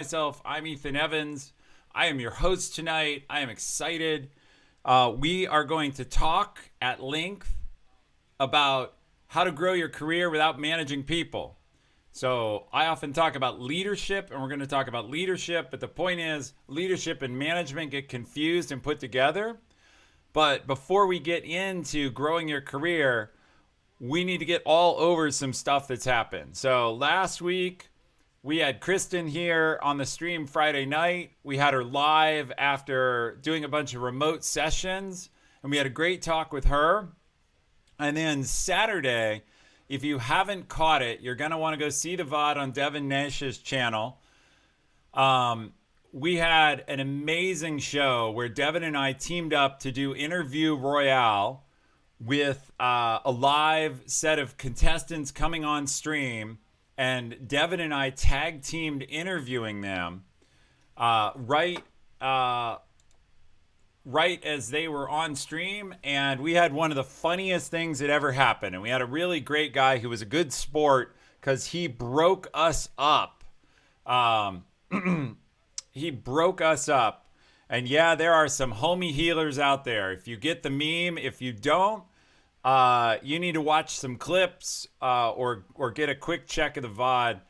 Myself, I'm Ethan Evans. I am your host tonight. I am excited. We are going to talk at length about how to grow your career without managing people. So, I often talk about leadership, and we're going to talk about leadership, but the point is, leadership and management get confused and put together. But before we get into growing your career, we need to get all over some stuff that's happened. So, last week, we had Kristen here on the stream Friday night. We had her live after doing a bunch of remote sessions, and we had a great talk with her. And then Saturday, if you haven't caught it, you're going to want to go see the VOD on Devin Nash's channel. We had an amazing show where Devin and I teamed up to do Interview Royale with a live set of contestants coming on stream, and Devin and I tag teamed interviewing them right as they were on stream, and we had one of the funniest things that ever happened. And we had a really great guy who was a good sport because he broke us up. He broke us up. And yeah, there are some homie healers out there. If you get the meme, if you don't, you need to watch some clips or get a quick check of the VOD,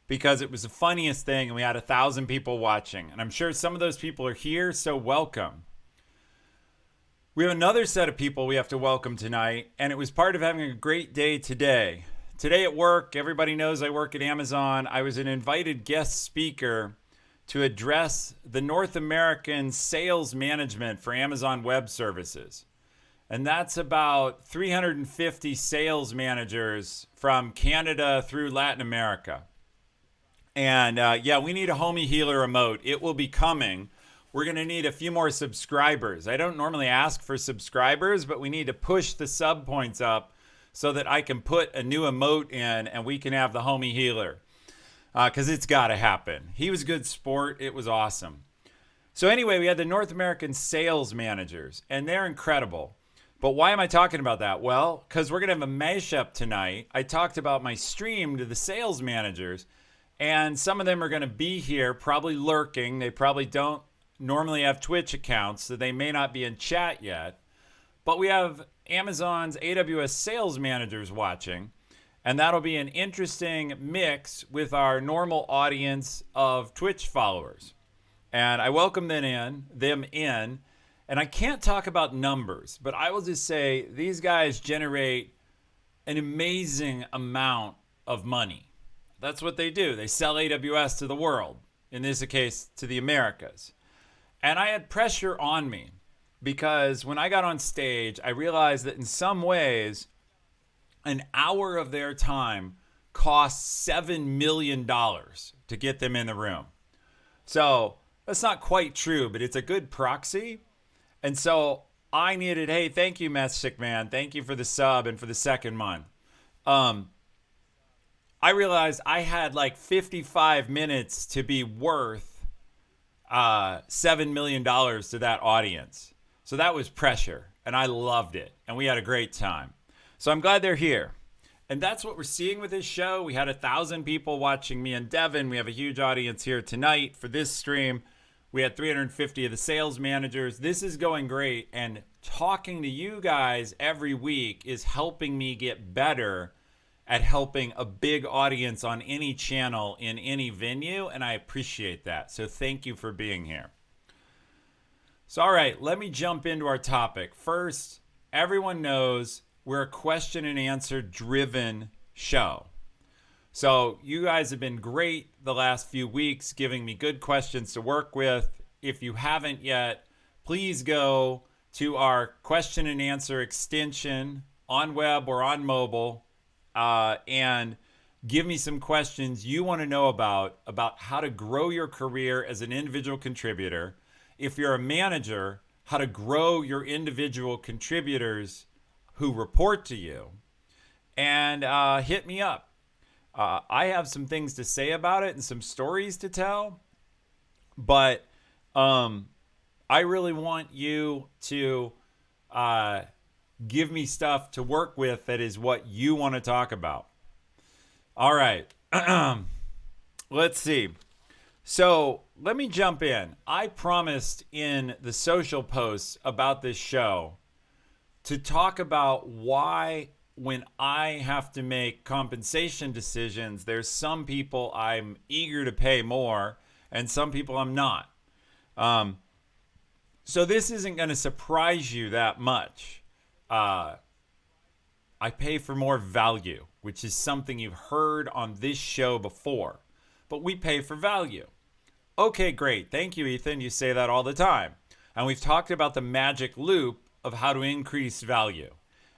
because it was the funniest thing, and we had 1,000 people watching. And I'm sure some of those people are here, so welcome. We have another set of people we have to welcome tonight, and it was part of having a great day today. Today at work, everybody knows I work at Amazon. I was an invited guest speaker to address the North American sales management for Amazon Web Services. And that's about 350 sales managers from Canada through Latin America. And yeah, we need a homie healer emote. It will be coming. We're going to need a few more subscribers. I don't normally ask for subscribers, but we need to push the sub points up so that I can put a new emote in and we can have the homie healer. Because it's got to happen. He was a good sport. It was awesome. So anyway, we had the North American sales managers, and they're incredible. But why am I talking about that? Well, because we're going to have a mashup tonight. I talked about my stream to the sales managers, and some of them are going to be here, probably lurking. They probably don't normally have Twitch accounts, so they may not be in chat yet. But we have Amazon's AWS sales managers watching, and that'll be an interesting mix with our normal audience of Twitch followers. And I welcome them in. And I can't talk about numbers, but I will just say these guys generate an amazing amount of money. That's what they do. They sell AWS to the world, in this case, to the Americas. And I had pressure on me because when I got on stage, I realized that in some ways, an hour of their time costs $7 million to get them in the room. So that's not quite true, but it's a good proxy. And so I needed, hey, thank you, Messick Man. Thank you for the sub and for the second month. I realized I had like 55 minutes to be worth $7 million to that audience. So that was pressure, and I loved it, and we had a great time. So I'm glad they're here. And that's what we're seeing with this show. We had 1,000 people watching me and Devin. We have a huge audience here tonight for this stream. We had 350 of the sales managers. This is going great, and talking to you guys every week is helping me get better at helping a big audience on any channel in any venue, and I appreciate that. So thank you for being here. So all right, let me jump into our topic. First, everyone knows we're a question and answer driven show. So you guys have been great the last few weeks, giving me good questions to work with. If you haven't yet, please go to our question and answer extension on web or on mobile and give me some questions you want to know about how to grow your career as an individual contributor. If you're a manager, how to grow your individual contributors who report to you. And hit me up. I have some things to say about it and some stories to tell, but I really want you to give me stuff to work with that is what you want to talk about. All right. Let's see. So let me jump in. I promised in the social posts about this show to talk about why, when I have to make compensation decisions, there's some people I'm eager to pay more and some people I'm not. Um, so this isn't going to surprise you that much. Uh, I pay for more value, which is something you've heard on this show before. But we pay for value. Okay, great. Thank you, Ethan. You say that all the time. And we've talked about the magic loop of how to increase value.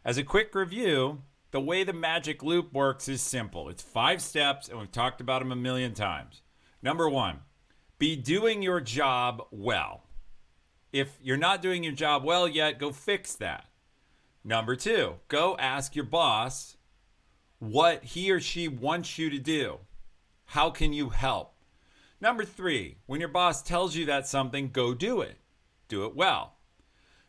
As a quick review, the way the magic loop works is simple. It's 5 steps, and we've talked about them a million times. Number 1, be doing your job well. If you're not doing your job well yet, go fix that. Number 2, go ask your boss what he or she wants you to do. How can you help? Number 3, when your boss tells you that something, go do it. Do it well.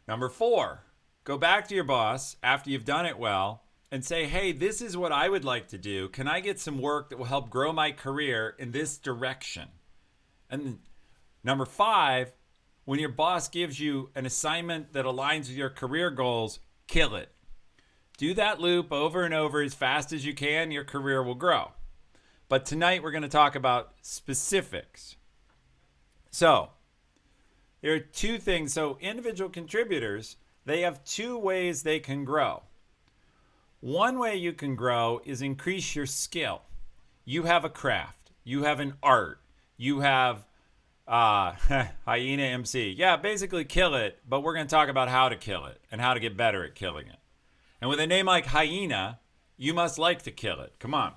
Number 4, go back to your boss after you've done it well and say, hey, this is what I would like to do. Can I get some work that will help grow my career in this direction? And number 5, when your boss gives you an assignment that aligns with your career goals, kill it. Do that loop over and over as fast as you can. Your career will grow. But tonight we're going to talk about specifics. So there are 2 things. So individual contributors, they have 2 ways they can grow. One way you can grow is increase your skill. You have a craft. You have an art. You have Hyena MC. Yeah, basically kill it, but we're going to talk about how to kill it and how to get better at killing it. And with a name like Hyena, you must like to kill it. Come on.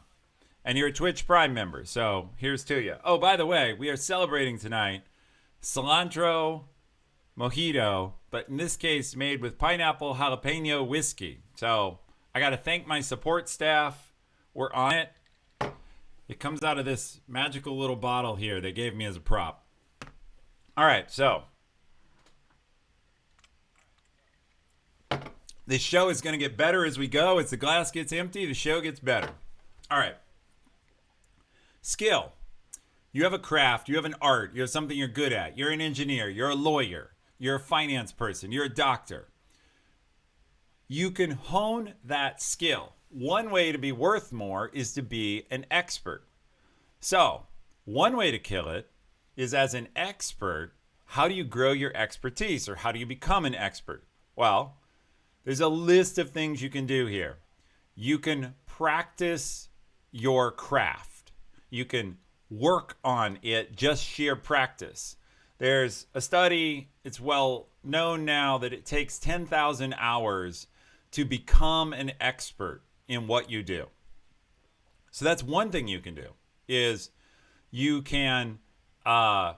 And you're a Twitch Prime member, so here's to you. Oh, by the way, we are celebrating tonight cilantro mojito, but in this case made with pineapple jalapeno whiskey. So I got to thank my support staff. We're on it. It comes out of this magical little bottle here they gave me as a prop. All right, so this show is going to get better as we go. As the glass gets empty, the show gets better. All right. Skill. You have a craft, you have an art, you have something you're good at. You're an engineer, you're a lawyer, you're a finance person, you're a doctor. You can hone that skill. One way to be worth more is to be an expert. So, one way to kill it is as an expert, how do you grow your expertise, or how do you become an expert? Well, there's a list of things you can do here. You can practice your craft. You can work on it, just sheer practice. There's a study, it's well known now, that it takes 10,000 hours to become an expert in what you do. So that's one thing you can do, is you can go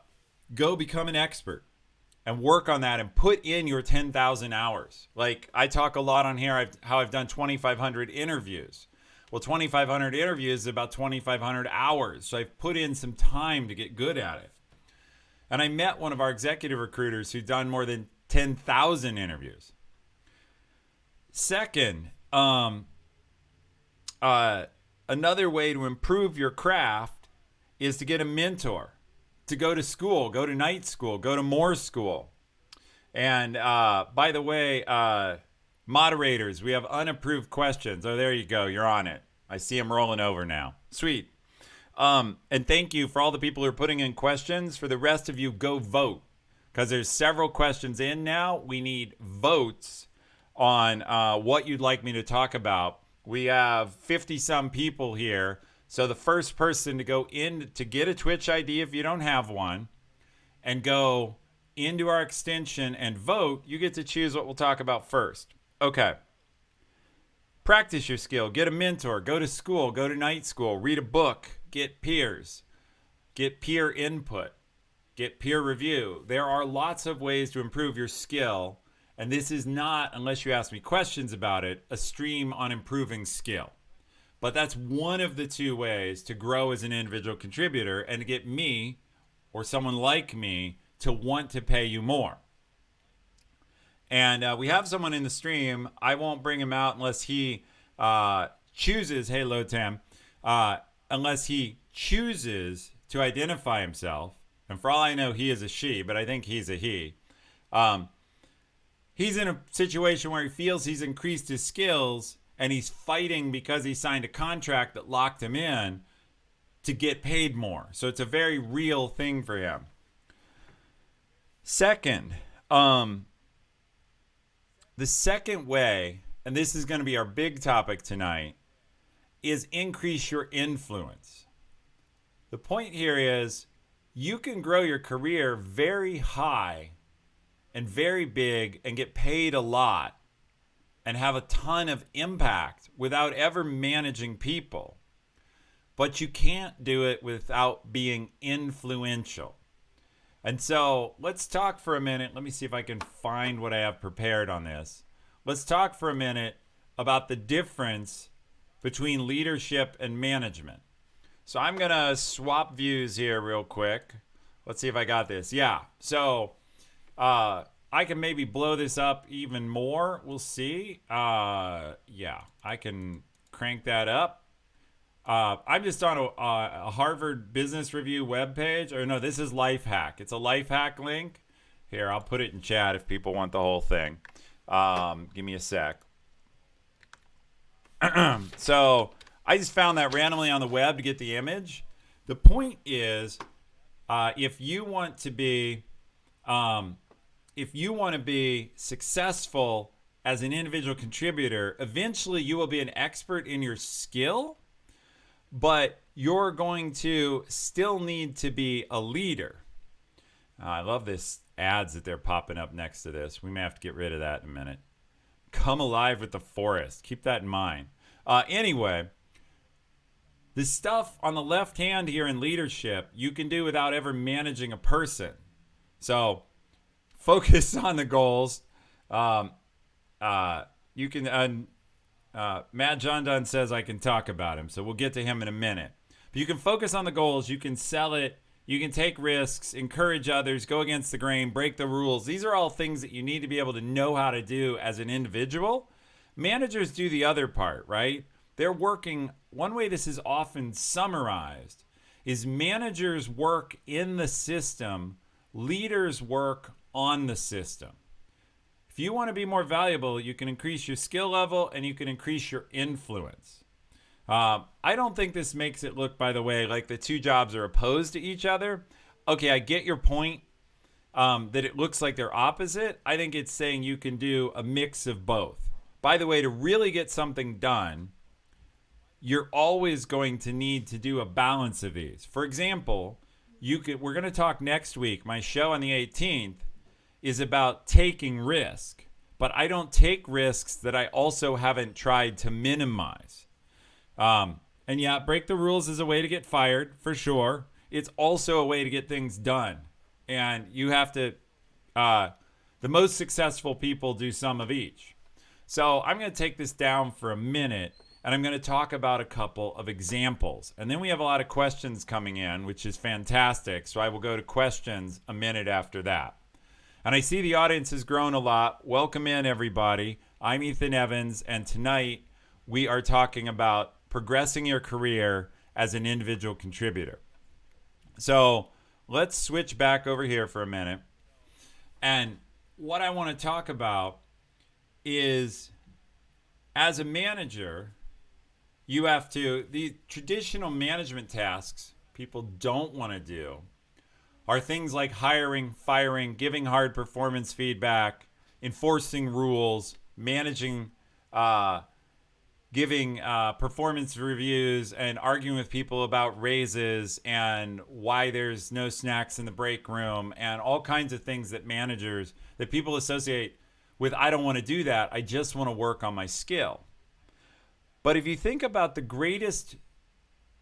become an expert and work on that and put in your 10,000 hours. Like I talk a lot on here, how I've done 2,500 interviews. Well, 2,500 interviews is about 2,500 hours. So I've put in some time to get good at it. And I met one of our executive recruiters who'd done more than 10,000 interviews. Second, another way to improve your craft is to get a mentor, to go to school, go to night school, go to more school. And by the way, moderators, we have unapproved questions. Oh, there you go. You're on it. I see them rolling over now. Sweet. And thank you for all the people who are putting in questions. For the rest of you, go vote, because there's several questions in now. We need votes on what you'd like me to talk about. We have 50 some people here. So the first person to go in to get a Twitch ID, if you don't have one, and go into our extension and vote, you get to choose what we'll talk about first. Okay. Practice your skill. Get a mentor. Go to school. Go to night school. Read a book. Get peers. Get peer input. Get peer review. There are lots of ways to improve your skill. And this is not, unless you ask me questions about it, a stream on improving skill. But that's one of the 2 ways to grow as an individual contributor and to get me or someone like me to want to pay you more. And we have someone in the stream. I won't bring him out unless he chooses, hey, Lotam, unless he chooses to identify himself. And for all I know, he is a she, but I think he's a he. Um, he's in a situation where he feels he's increased his skills and he's fighting because he signed a contract that locked him in to get paid more. So it's a very real thing for him. Second, the second way, and this is going to be our big topic tonight, is increase your influence. The point here is you can grow your career very high and very big and get paid a lot and have a ton of impact without ever managing people. But you can't do it without being influential. And so let's talk for a minute. Let me see if I can find what I have prepared on this. Let's talk for a minute about the difference between leadership and management. So I'm going to swap views here real quick. Let's see if I got this. Yeah. So I can maybe blow this up even more. We'll see. Yeah, I can crank that up. I'm just on a Harvard Business Review webpage. Or no, this is Lifehack. It's a Lifehack link. Here, I'll put it in chat if people want the whole thing. Give me a sec. So I just found that randomly on the web to get the image. The point is, if you want to be successful as an individual contributor, eventually you will be an expert in your skill, but you're going to still need to be a leader. I love this ads that they're popping up next to this. We may have to get rid of that in a minute. Come alive with the forest. Keep that in mind. Anyway, the stuff on the left hand here in leadership, you can do without ever managing a person. So focus on the goals. You can, Matt John Dunn says I can talk about him, so we'll get to him in a minute. But you can focus on the goals. You can sell it. You can take risks, encourage others, go against the grain, break the rules. These are all things that you need to be able to know how to do as an individual. Managers do the other part, right? They're working. One way this is often summarized is managers work in the system, leaders work on the system. If you want to be more valuable, you can increase your skill level and you can increase your influence. I don't think this makes it look, by the way, like the two jobs are opposed to each other. Okay, I get your point that it looks like they're opposite. I think it's saying you can do a mix of both. By the way, to really get something done, you're always going to need to do a balance of these. For example, we're going to talk next week. My show on the 18th is about taking risk, but I don't take risks that I also haven't tried to minimize. And yeah, break the rules is a way to get fired, for sure. It's also a way to get things done. And you have to, the most successful people do some of each. So I'm going to take this down for a minute, and I'm going to talk about a couple of examples. And then we have a lot of questions coming in, which is fantastic. So I will go to questions a minute after that. And I see the audience has grown a lot. Welcome in, everybody. I'm Ethan Evans, and tonight we are talking about progressing your career as an individual contributor. So let's switch back over here for a minute. And what I want to talk about is, as a manager, you have to, the traditional management tasks people don't want to do are things like hiring, firing, giving hard performance feedback, enforcing rules, managing, giving performance reviews, and arguing with people about raises and why there's no snacks in the break room, and all kinds of things that people associate with, I don't want to do that, I just want to work on my skill. But if you think about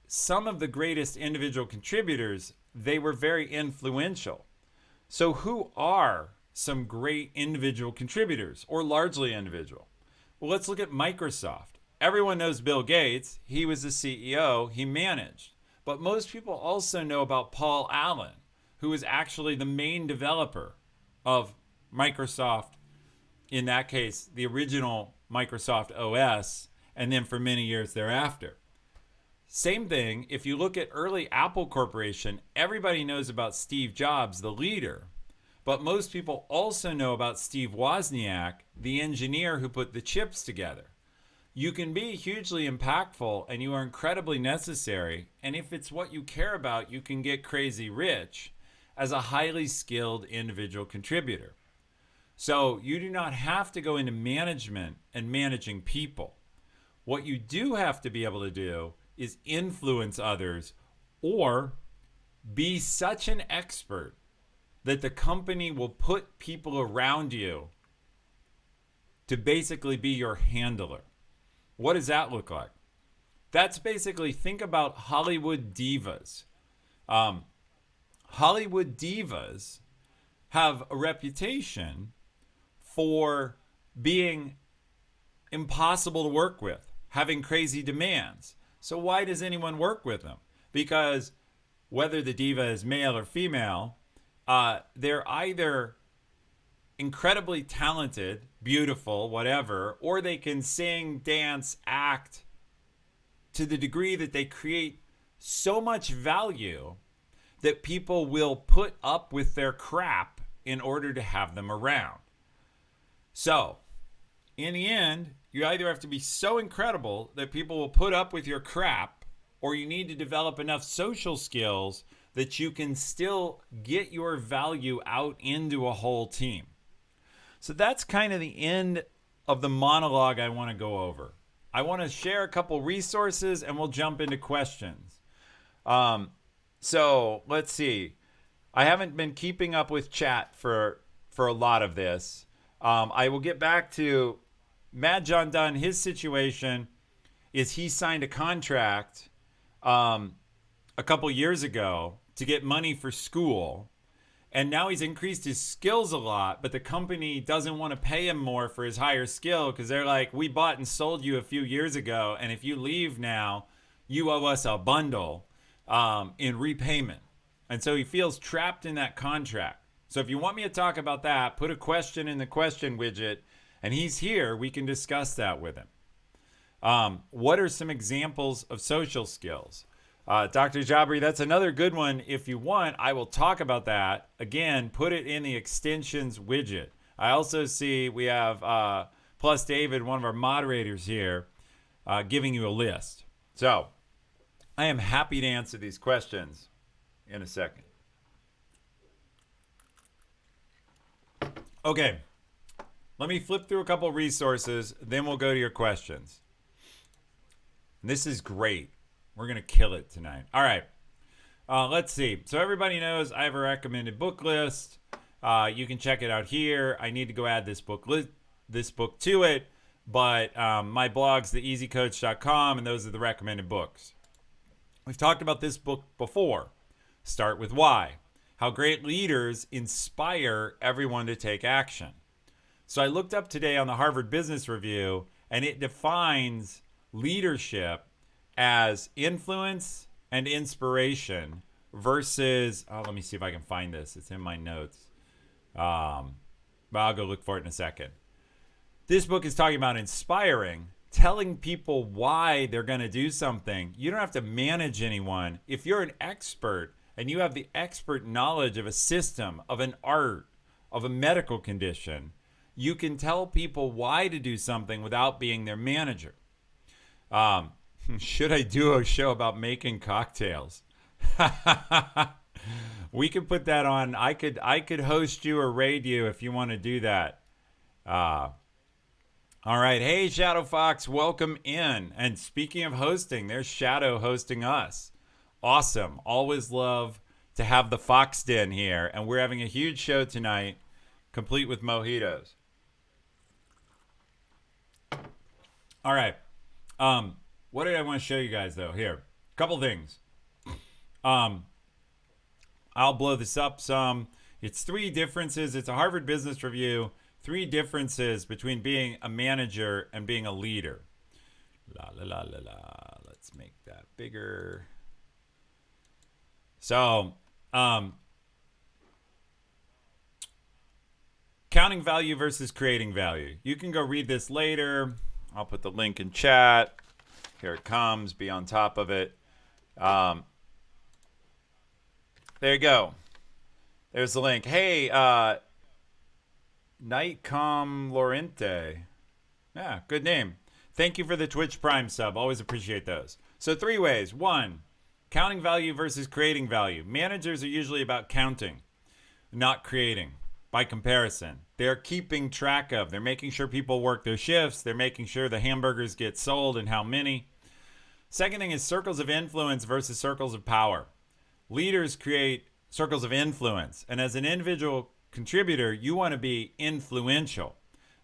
some of the greatest individual contributors, they were very influential. So who are some great individual contributors, or largely individual? Well, let's look at Microsoft. Everyone knows Bill Gates. He was the CEO. He managed. But most people also know about Paul Allen, who was actually the main developer of Microsoft, in that case, the original Microsoft OS, and then for many years thereafter. Same thing, if you look at early Apple Corporation, everybody knows about Steve Jobs, the leader. But most people also know about Steve Wozniak, the engineer who put the chips together. You can be hugely impactful and you are incredibly necessary. And if it's what you care about, you can get crazy rich as a highly skilled individual contributor. So you do not have to go into management and managing people. What you do have to be able to do is influence others or be such an expert that the company will put people around you to basically be your handler. What does that look like? That's basically, think about Hollywood divas. Hollywood divas have a reputation for being impossible to work with, having crazy demands. So why does anyone work with them? Because whether the diva is male or female, they're either incredibly talented, beautiful, whatever, or they can sing, dance, act to the degree that they create so much value that people will put up with their crap in order to have them around. So, in the end, you either have to be so incredible that people will put up with your crap, or you need to develop enough social skills that you can still get your value out into a whole team. So that's kind of the end of the monologue I want to go over. I want to share a couple resources and we'll jump into questions. So let's see. I haven't been keeping up with chat for a lot of this. I will get back to Mad John Dunn. His situation is he signed a contract a couple years ago to get money for school. And now he's increased his skills a lot, but the company doesn't want to pay him more for his higher skill because they're like, we bought and sold you a few years ago, and if you leave now, you owe us a bundle in repayment. And so he feels trapped in that contract. So if you want me to talk about that, put a question in the question widget, and he's here. We can discuss that with him. What are some examples of social skills? Dr. Jabri, that's another good one. If you want, I will talk about that. Again, put it in the extensions widget. I also see we have Plus David, one of our moderators here, giving you a list. So I am happy to answer these questions in a second. Okay, let me flip through a couple resources, then we'll go to your questions. And this is great. We're going to kill it tonight. All right. Let's see. So everybody knows I have a recommended book list. You can check it out here. I need to go add this book to it. But my blog's theeasycoach.com, and those are the recommended books. We've talked about this book before. Start with Why. How great leaders inspire everyone to take action. So I looked up today on the Harvard Business Review, and it defines leadership as influence and inspiration versus, let me see if I can find this. It's in my notes. But I'll go look for it in a second. This book is talking about inspiring, telling people why they're going to do something. You don't have to manage anyone. If you're an expert and you have the expert knowledge of a system, of an art, of a medical condition, you can tell people why to do something without being their manager. Should I do a show about making cocktails? We could put that on. I could host you or raid you if you want to do that. All right. Hey, Shadow Fox, welcome in. And speaking of hosting, there's Shadow hosting us. Awesome. Always love to have the Fox Den here. And we're having a huge show tonight, complete with mojitos. All right. What did I want to show you guys, though? Here, a couple things. I'll blow this up some. It's 3 differences. It's a Harvard Business Review. 3 differences between being a manager and being a leader. La, la, la, la, la. Let's make that bigger. So, counting value versus creating value. You can go read this later. I'll put the link in chat. Here it comes. Be on top of it. Um, there you go. There's the link. Hey, Nightcom Lorente. Yeah, good name. Thank you for the Twitch Prime sub. Always appreciate those. So 3 ways. 1, counting value versus creating value. Managers are usually about counting, not creating. By comparison, they're keeping track of. They're making sure people work their shifts. They're making sure the hamburgers get sold and how many. Second thing is circles of influence versus circles of power. Leaders create circles of influence. And as an individual contributor, you want to be influential.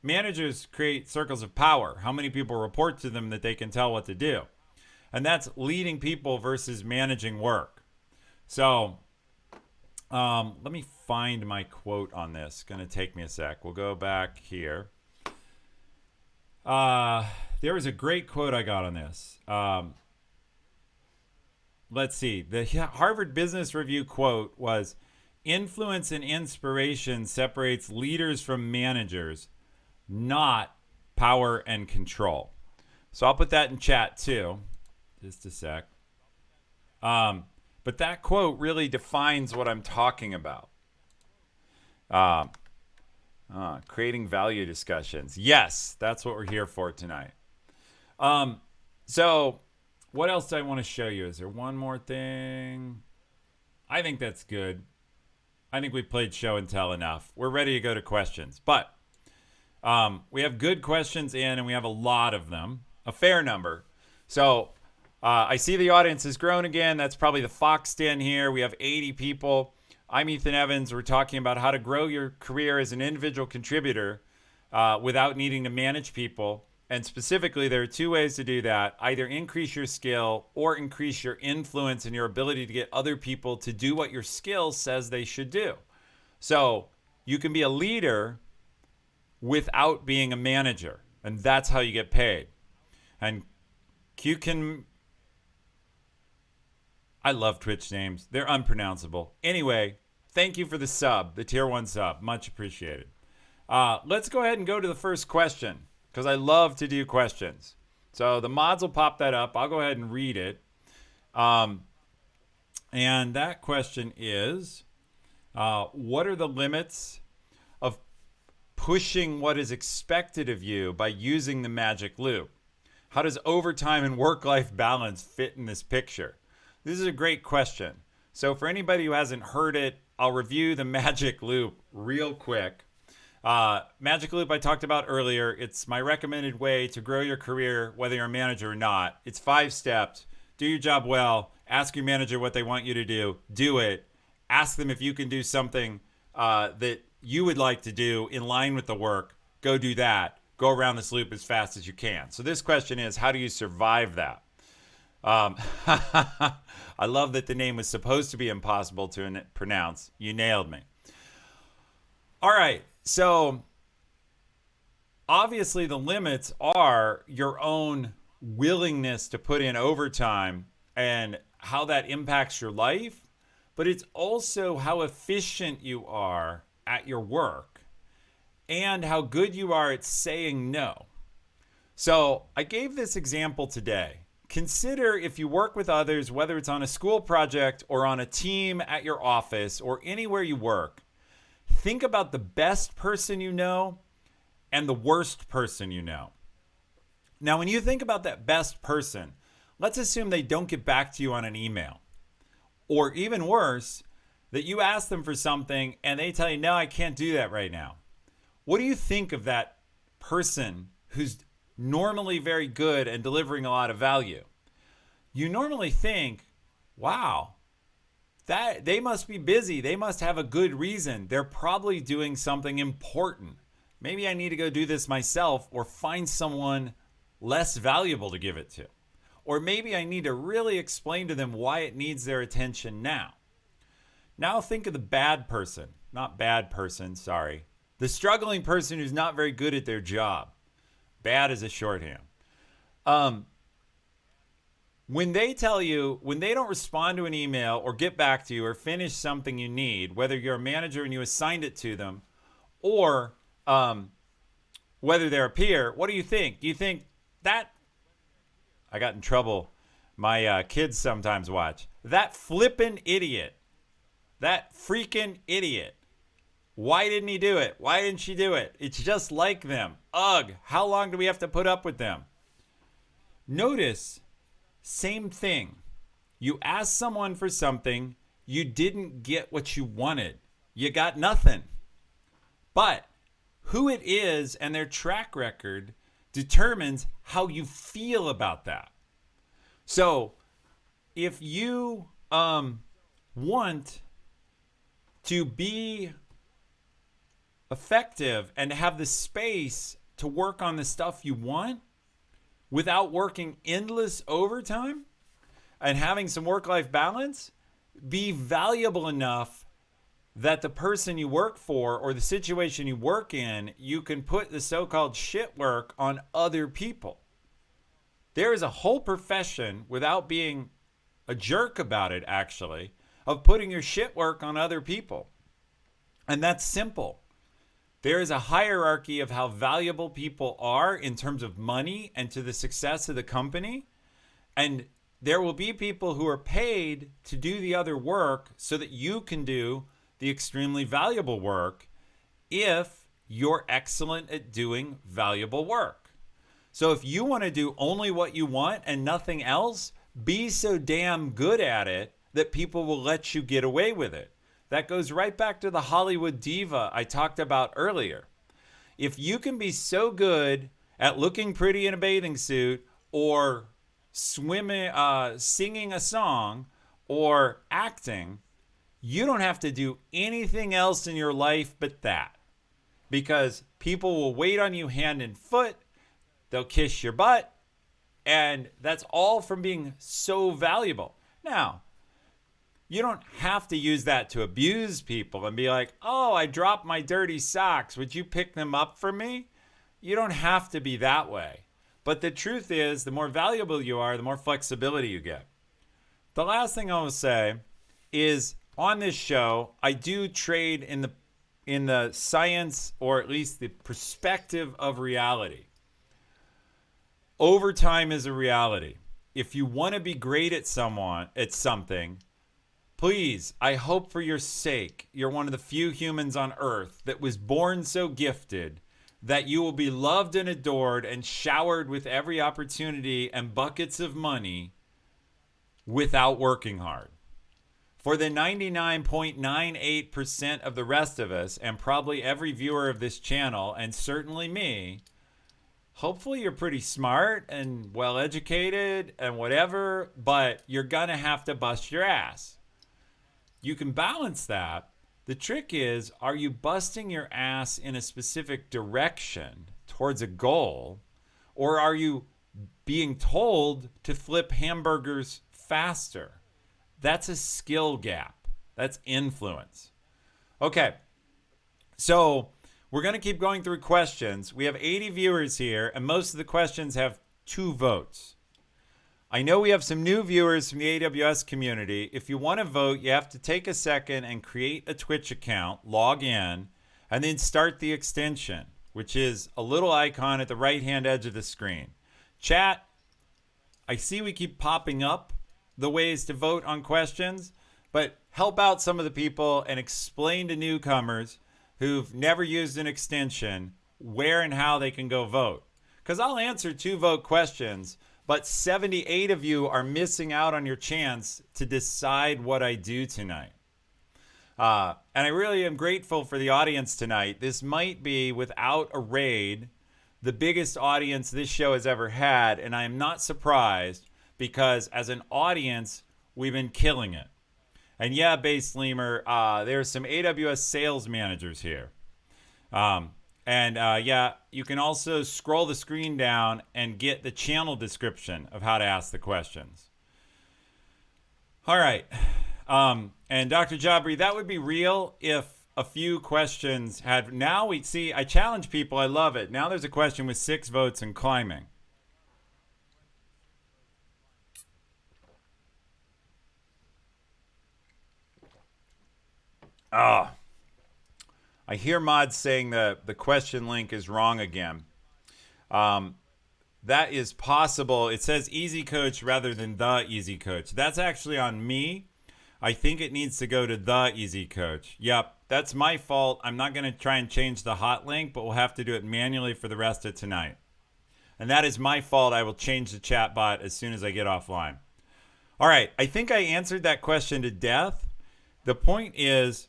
Managers create circles of power. How many people report to them that they can tell what to do? And that's leading people versus managing work. So let me find my quote on this. Going to take me a sec. We'll go back here. There was a great quote I got on this. Let's see. The Harvard Business Review quote was, "Influence and inspiration separates leaders from managers, not power and control." So I'll put that in chat too. Just a sec. But that quote really defines what I'm talking about. Creating value discussions. Yes, that's what we're here for tonight. So what else do I want to show you? Is there one more thing? I think that's good. I think we played show and tell enough. We're ready to go to questions. But we have good questions in, and we have a lot of them, a fair number. So I see the audience has grown again. That's probably the Fox Den here. We have 80 people. I'm Ethan Evans. We're talking about how to grow your career as an individual contributor without needing to manage people. And specifically, there are 2 ways to do that. Either increase your skill or increase your influence and your ability to get other people to do what your skill says they should do. So you can be a leader without being a manager. And that's how you get paid. And I love Twitch names. They're unpronounceable. Anyway, thank you for the sub, the tier 1 sub. Much appreciated. Let's go ahead and go to the first question, because I love to do questions. So the mods will pop that up. I'll go ahead and read it. And that question is, what are the limits of pushing what is expected of you by using the magic loop? How does overtime and work-life balance fit in this picture? This is a great question. So for anybody who hasn't heard it, I'll review the magic loop real quick. Magic loop I talked about earlier. It's my recommended way to grow your career, whether you're a manager or not. It's 5 steps. Do your job well. Ask your manager what they want you to do. Do it. Ask them if you can do something that you would like to do in line with the work. Go do that. Go around this loop as fast as you can. So this question is, how do you survive that? I love that the name was supposed to be impossible to pronounce. You nailed me. All right. So obviously the limits are your own willingness to put in overtime and how that impacts your life, but it's also how efficient you are at your work and how good you are at saying no. So I gave this example today. Consider if you work with others, whether it's on a school project or on a team at your office or anywhere you work, think about the best person you know and the worst person you know. Now, when you think about that best person, let's assume they don't get back to you on an email. Or even worse, that you ask them for something and they tell you, no, I can't do that right now. What do you think of that person who's normally very good and delivering a lot of value? You normally think, wow, that they must be busy. They must have a good reason. They're probably doing something important. Maybe I need to go do this myself or find someone less valuable to give it to. Or maybe I need to really explain to them why it needs their attention now. Now think of the bad person. Not bad person, sorry. The struggling person who's not very good at their job. Bad is a shorthand. When they tell you, when they don't respond to an email or get back to you or finish something you need, whether you're a manager and you assigned it to them, or whether they're a peer, what do you think? Do you think that, I got in trouble my kids sometimes watch. That flippin' idiot. That freaking idiot. Why didn't he do it? Why didn't she do it? It's just like them. Ugh, how long do we have to put up with them? Notice, same thing. You asked someone for something, you didn't get what you wanted. You got nothing. But who it is and their track record determines how you feel about that. So if you want to be effective and have the space to work on the stuff you want without working endless overtime and having some work-life balance, be valuable enough that the person you work for or the situation you work in, you can put the so-called shit work on other people. There is a whole profession, without being a jerk about it actually, of putting your shit work on other people. And that's simple. There is a hierarchy of how valuable people are in terms of money and to the success of the company. And there will be people who are paid to do the other work so that you can do the extremely valuable work if you're excellent at doing valuable work. So if you want to do only what you want and nothing else, be so damn good at it that people will let you get away with it. That goes right back to the Hollywood diva I talked about earlier. If you can be so good at looking pretty in a bathing suit or swimming, singing a song or acting, you don't have to do anything else in your life but that. Because people will wait on you hand and foot, they'll kiss your butt, and that's all from being so valuable. Now, you don't have to use that to abuse people and be like, oh, I dropped my dirty socks. Would you pick them up for me? You don't have to be that way. But the truth is, the more valuable you are, the more flexibility you get. The last thing I will say is, on this show, I do trade in the science, or at least the perspective of reality. Overtime is a reality. If you want to be great at something, please, I hope for your sake, you're one of the few humans on earth that was born so gifted that you will be loved and adored and showered with every opportunity and buckets of money without working hard. For the 99.98% of the rest of us, and probably every viewer of this channel, and certainly me, hopefully you're pretty smart and well-educated and whatever, but you're gonna have to bust your ass. You can balance that. The trick is, are you busting your ass in a specific direction towards a goal, or are you being told to flip hamburgers faster? That's a skill gap. That's influence. Okay, so we're going to keep going through questions. We have 80 viewers here, and most of the questions have 2 votes. I know we have some new viewers from the AWS community. If you want to vote, you have to take a second and create a Twitch account, log in, and then start the extension, which is a little icon at the right-hand edge of the screen. Chat, I see we keep popping up the ways to vote on questions, but help out some of the people and explain to newcomers who've never used an extension where and how they can go vote. Because I'll answer 2 vote questions, but 78 of you are missing out on your chance to decide what I do tonight. And I really am grateful for the audience tonight. This might be, without a raid, the biggest audience this show has ever had, and I am not surprised, because as an audience, we've been killing it. And yeah, Base Lemur, there's some AWS sales managers here. Yeah, you can also scroll the screen down and get the channel description of how to ask the questions. All right. And Dr. Jabri, that would be real if a few questions had... Now we see, I challenge people. I love it. Now there's a question with 6 votes and climbing. I hear mods saying the question link is wrong again. The that is possible. It says Easy Coach rather than the Easy Coach. That's actually on me. I think it needs to go to the Easy Coach. Yep, that's my fault. I'm not going to try and change the hot link, but we'll have to do it manually for the rest of tonight. And that is my fault. I will change the chat bot as soon as I get offline. All right, I think I answered that question to death. The point is,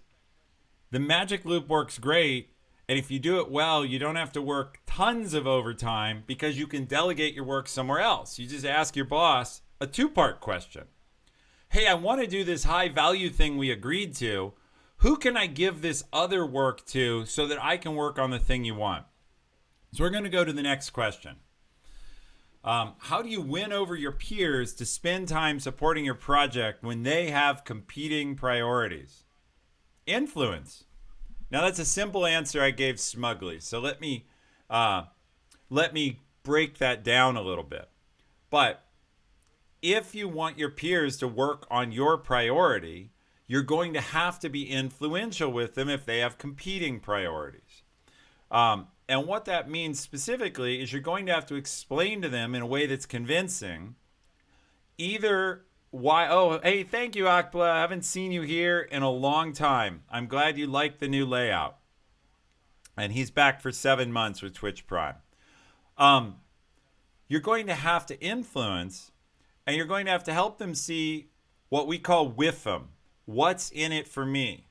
the magic loop works great. And if you do it well, you don't have to work tons of overtime because you can delegate your work somewhere else. You just ask your boss a two-part question. Hey, I want to do this high value thing we agreed to. Who can I give this other work to so that I can work on the thing you want? So we're going to go to the next question. How do you win over your peers to spend time supporting your project when they have competing priorities? Influence. Now that's a simple answer I gave smugly. So let me break that down a little bit. But if you want your peers to work on your priority, you're going to have to be influential with them if they have competing priorities. And what that means specifically is you're going to have to explain to them in a way that's convincing either why, oh, hey, thank you, Akbla. I haven't seen you here in a long time. I'm glad you like the new layout. And he's back for 7 months with Twitch Prime. You're going to have to influence, and you're going to have to help them see what we call WIFM. What's in it for me?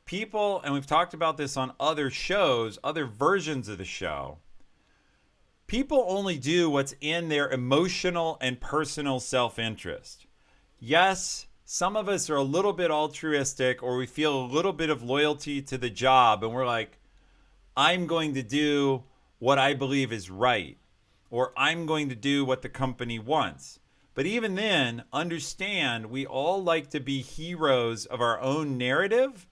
People, and we've talked about this on other shows, other versions of the show, people only do what's in their emotional and personal self-interest. Yes, some of us are a little bit altruistic, or we feel a little bit of loyalty to the job, and we're like, I'm going to do what I believe is right, or I'm going to do what the company wants. But even then, understand we all like to be heroes of our own narrative.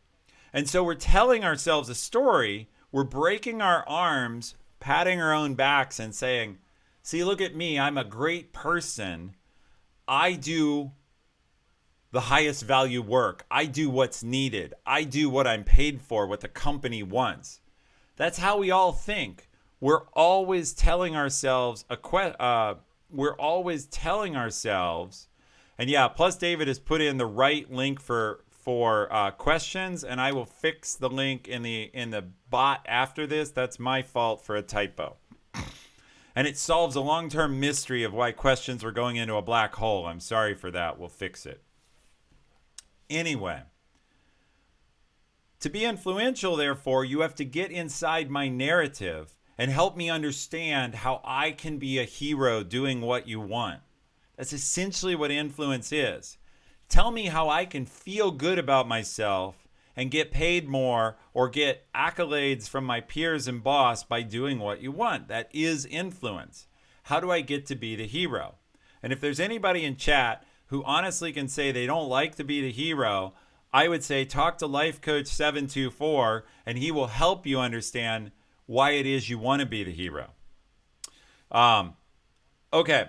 And so we're telling ourselves a story, we're breaking our arms, patting our own backs and saying, see, look at me, I'm a great person. I do the highest value work. I do what's needed. I do what I'm paid for, what the company wants. That's how we all think. We're always telling ourselves and yeah, plus David has put in the right link for questions, and I will fix the link in the bot after this. That's my fault for a typo. And it solves a long-term mystery of why questions were going into a black hole. I'm sorry for that. We'll fix it. Anyway, to be influential, therefore, you have to get inside my narrative and help me understand how I can be a hero doing what you want. That's essentially what influence is. Tell me how I can feel good about myself and get paid more or get accolades from my peers and boss by doing what you want. That is influence. How do I get to be the hero? And if there's anybody in chat who honestly can say they don't like to be the hero, I would say talk to Life Coach 724 and he will help you understand why it is you want to be the hero. Okay.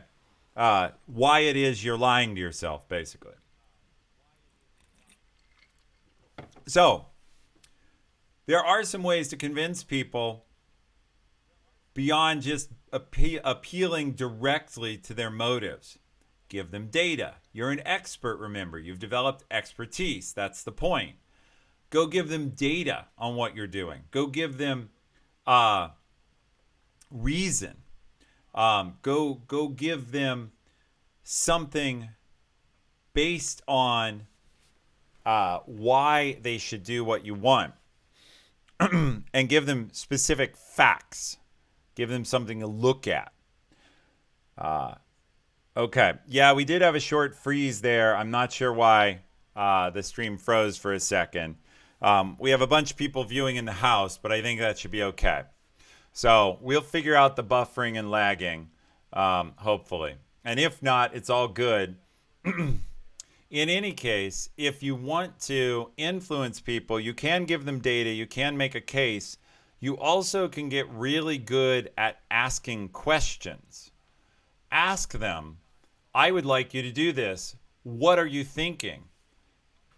Why it is you're lying to yourself, basically. So, there are some ways to convince people beyond just appealing directly to their motives. Give them data. You're an expert, remember. You've developed expertise. That's the point. Go give them data on what you're doing. Go give them reason. Go give them something based on why they should do what you want. And give them specific facts. Give them something to look at. Okay. Yeah, we did have a short freeze there. I'm not sure why the stream froze for a second. We have a bunch of people viewing in the house, but I think that should be okay. So we'll figure out the buffering and lagging, hopefully. And if not, it's all good. In any case, if you want to influence people, you can give them data, you can make a case. You also can get really good at asking questions. Ask them, I would like you to do this. What are you thinking?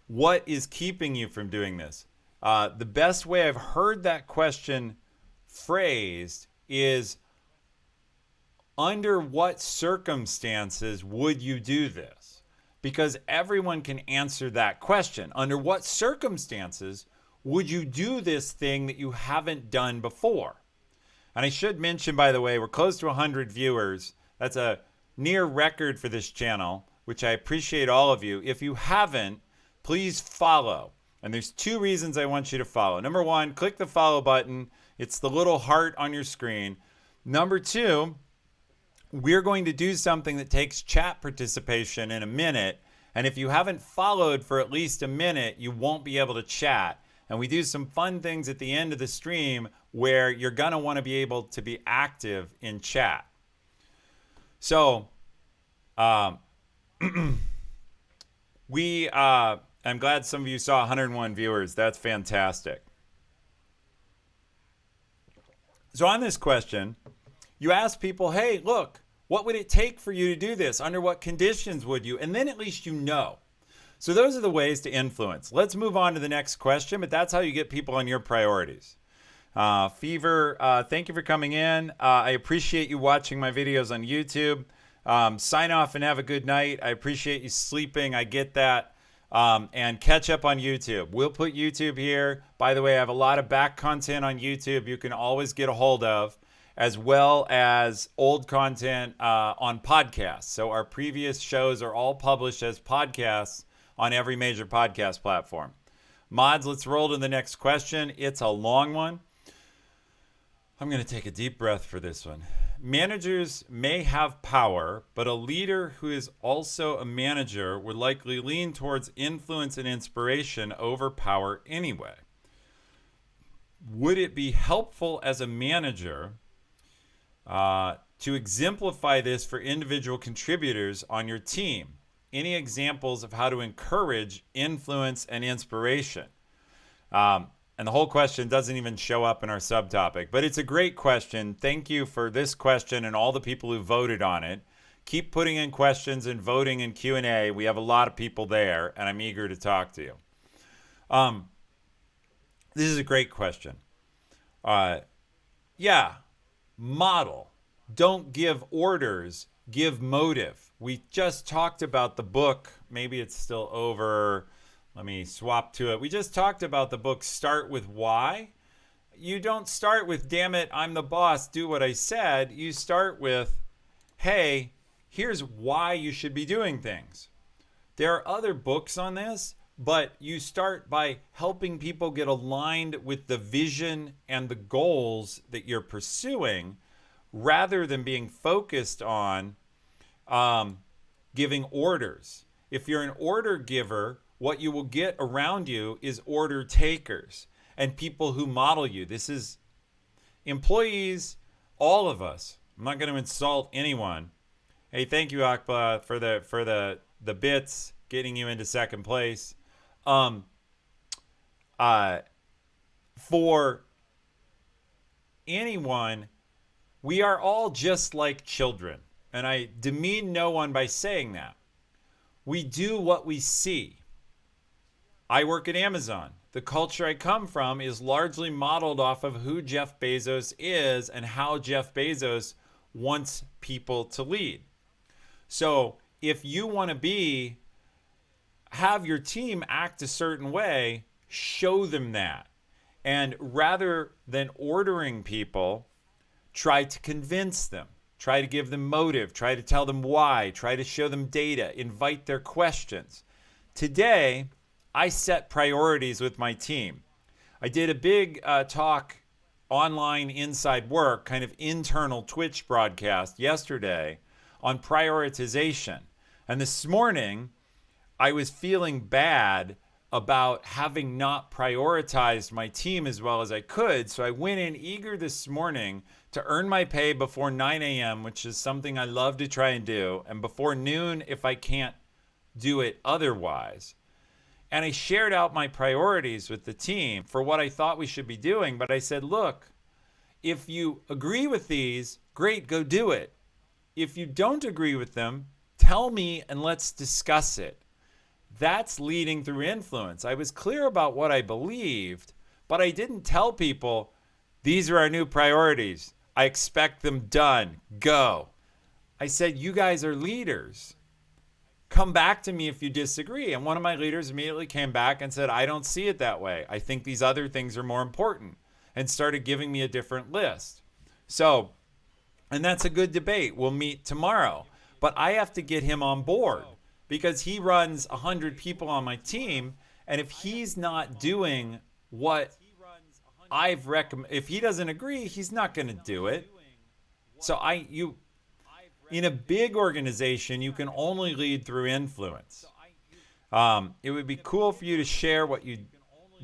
What is keeping you from doing this? The best way I've heard that question phrased is, under what circumstances would you do this? Because everyone can answer that question. Under what circumstances would you do this thing that you haven't done before? And I should mention, by the way, we're close to 100 viewers. That's a near record for this channel, which I appreciate all of you. If you haven't, please follow. And there's two reasons I want you to follow. Number one, click the follow button. It's the little heart on your screen. Number two, we're going to do something that takes chat participation in a minute. And if you haven't followed for at least a minute, you won't be able to chat. And we do some fun things at the end of the stream where you're going to want to be able to be active in chat. So, I'm glad some of you saw 101 viewers. That's fantastic. So on this question, you ask people, hey, look, what would it take for you to do this? Under what conditions would you? And then at least you know. So those are the ways to influence. Let's move on to the next question, but that's how you get people on your priorities. Fever, thank you for coming in. I appreciate you watching my videos on YouTube. Sign off and have a good night. I appreciate you sleeping. I get that. And catch up on YouTube. We'll put YouTube here. By the way, I have a lot of back content on YouTube you can always get a hold of, as well as old content on podcasts. So our previous shows are all published as podcasts on every major podcast platform. Mods, let's roll to the next question. It's a long one. I'm going to take a deep breath for this one. Managers may have power, but a leader who is also a manager would likely lean towards influence and inspiration over power anyway. Would it be helpful as a manager to exemplify this for individual contributors on your team? Any examples of how to encourage influence and inspiration? And the whole question doesn't even show up in our subtopic, but it's a great question. Thank you for this question and all the people who voted on it. Keep putting in questions and voting in Q&A. We have a lot of people there, and I'm eager to talk to you. This is a great question. Model. Don't give orders, give motive. We just talked about the book. Maybe it's still over. Let me swap to it. We just talked about the book Start With Why. You don't start with, damn it, I'm the boss, do what I said. You start with, hey, here's why you should be doing things. There are other books on this, but you start by helping people get aligned with the vision and the goals that you're pursuing, rather than being focused on giving orders. If you're an order giver, what you will get around you is order takers and people who model you. This is employees, all of us. I'm not going to insult anyone. Hey, thank you, Akba, for the bits, getting you into second place. For anyone, we are all just like children. And I demean no one by saying that. We do what we see. I work at Amazon. The culture I come from is largely modeled off of who Jeff Bezos is and how Jeff Bezos wants people to lead. So if you want to have your team act a certain way, show them that. And rather than ordering people, try to convince them. Try to give them motive. Try to tell them why. Try to show them data. Invite their questions. Today, I set priorities with my team. I did a big talk online inside work, kind of internal Twitch broadcast yesterday on prioritization. And this morning, I was feeling bad about having not prioritized my team as well as I could. So I went in eager this morning to earn my pay before 9 a.m., which is something I love to try and do, and before noon if I can't do it otherwise. And I shared out my priorities with the team for what I thought we should be doing. But I said, look, if you agree with these, great, go do it. If you don't agree with them, tell me and let's discuss it. That's leading through influence. I was clear about what I believed, but I didn't tell people, these are our new priorities. I expect them done. Go. I said, you guys are leaders. Come back to me if you disagree. And one of my leaders immediately came back and said, I don't see it that way. I think these other things are more important, and started giving me a different list. So, and that's a good debate. We'll meet tomorrow. But I have to get him on board because he runs 100 people on my team. And if he's not doing what I've recommended, if he doesn't agree, he's not going to do it. So in a big organization, you can only lead through influence. It would be cool for you to share what you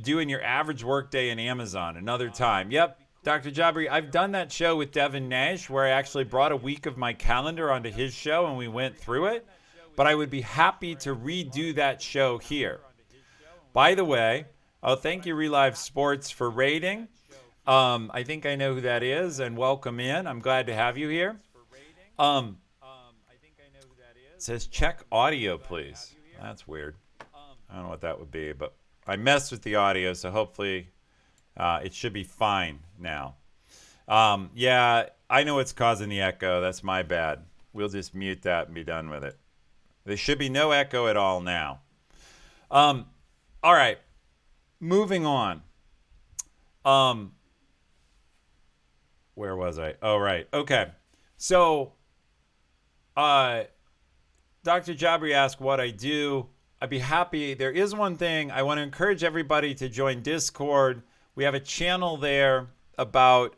do in your average workday in Amazon another time. Yep, Dr. Jabri, I've done that show with Devin Nash where I actually brought a week of my calendar onto his show and we went through it. But I would be happy to redo that show here. By the way, thank you, Relive Sports, for rating. I think I know who that is, and welcome in. I'm glad to have you here. It says check audio, please. That's weird. I don't know what that would be, but I messed with the audio, so hopefully it should be fine now. Yeah, I know what's causing the echo. That's my bad. We'll just mute that and be done with it. There should be no echo at all now. All right, moving on. Where was I? Oh, right. Okay. So, Dr. Jabri asked what I do. I'd be happy. There is one thing. I want to encourage everybody to join Discord. We have a channel there about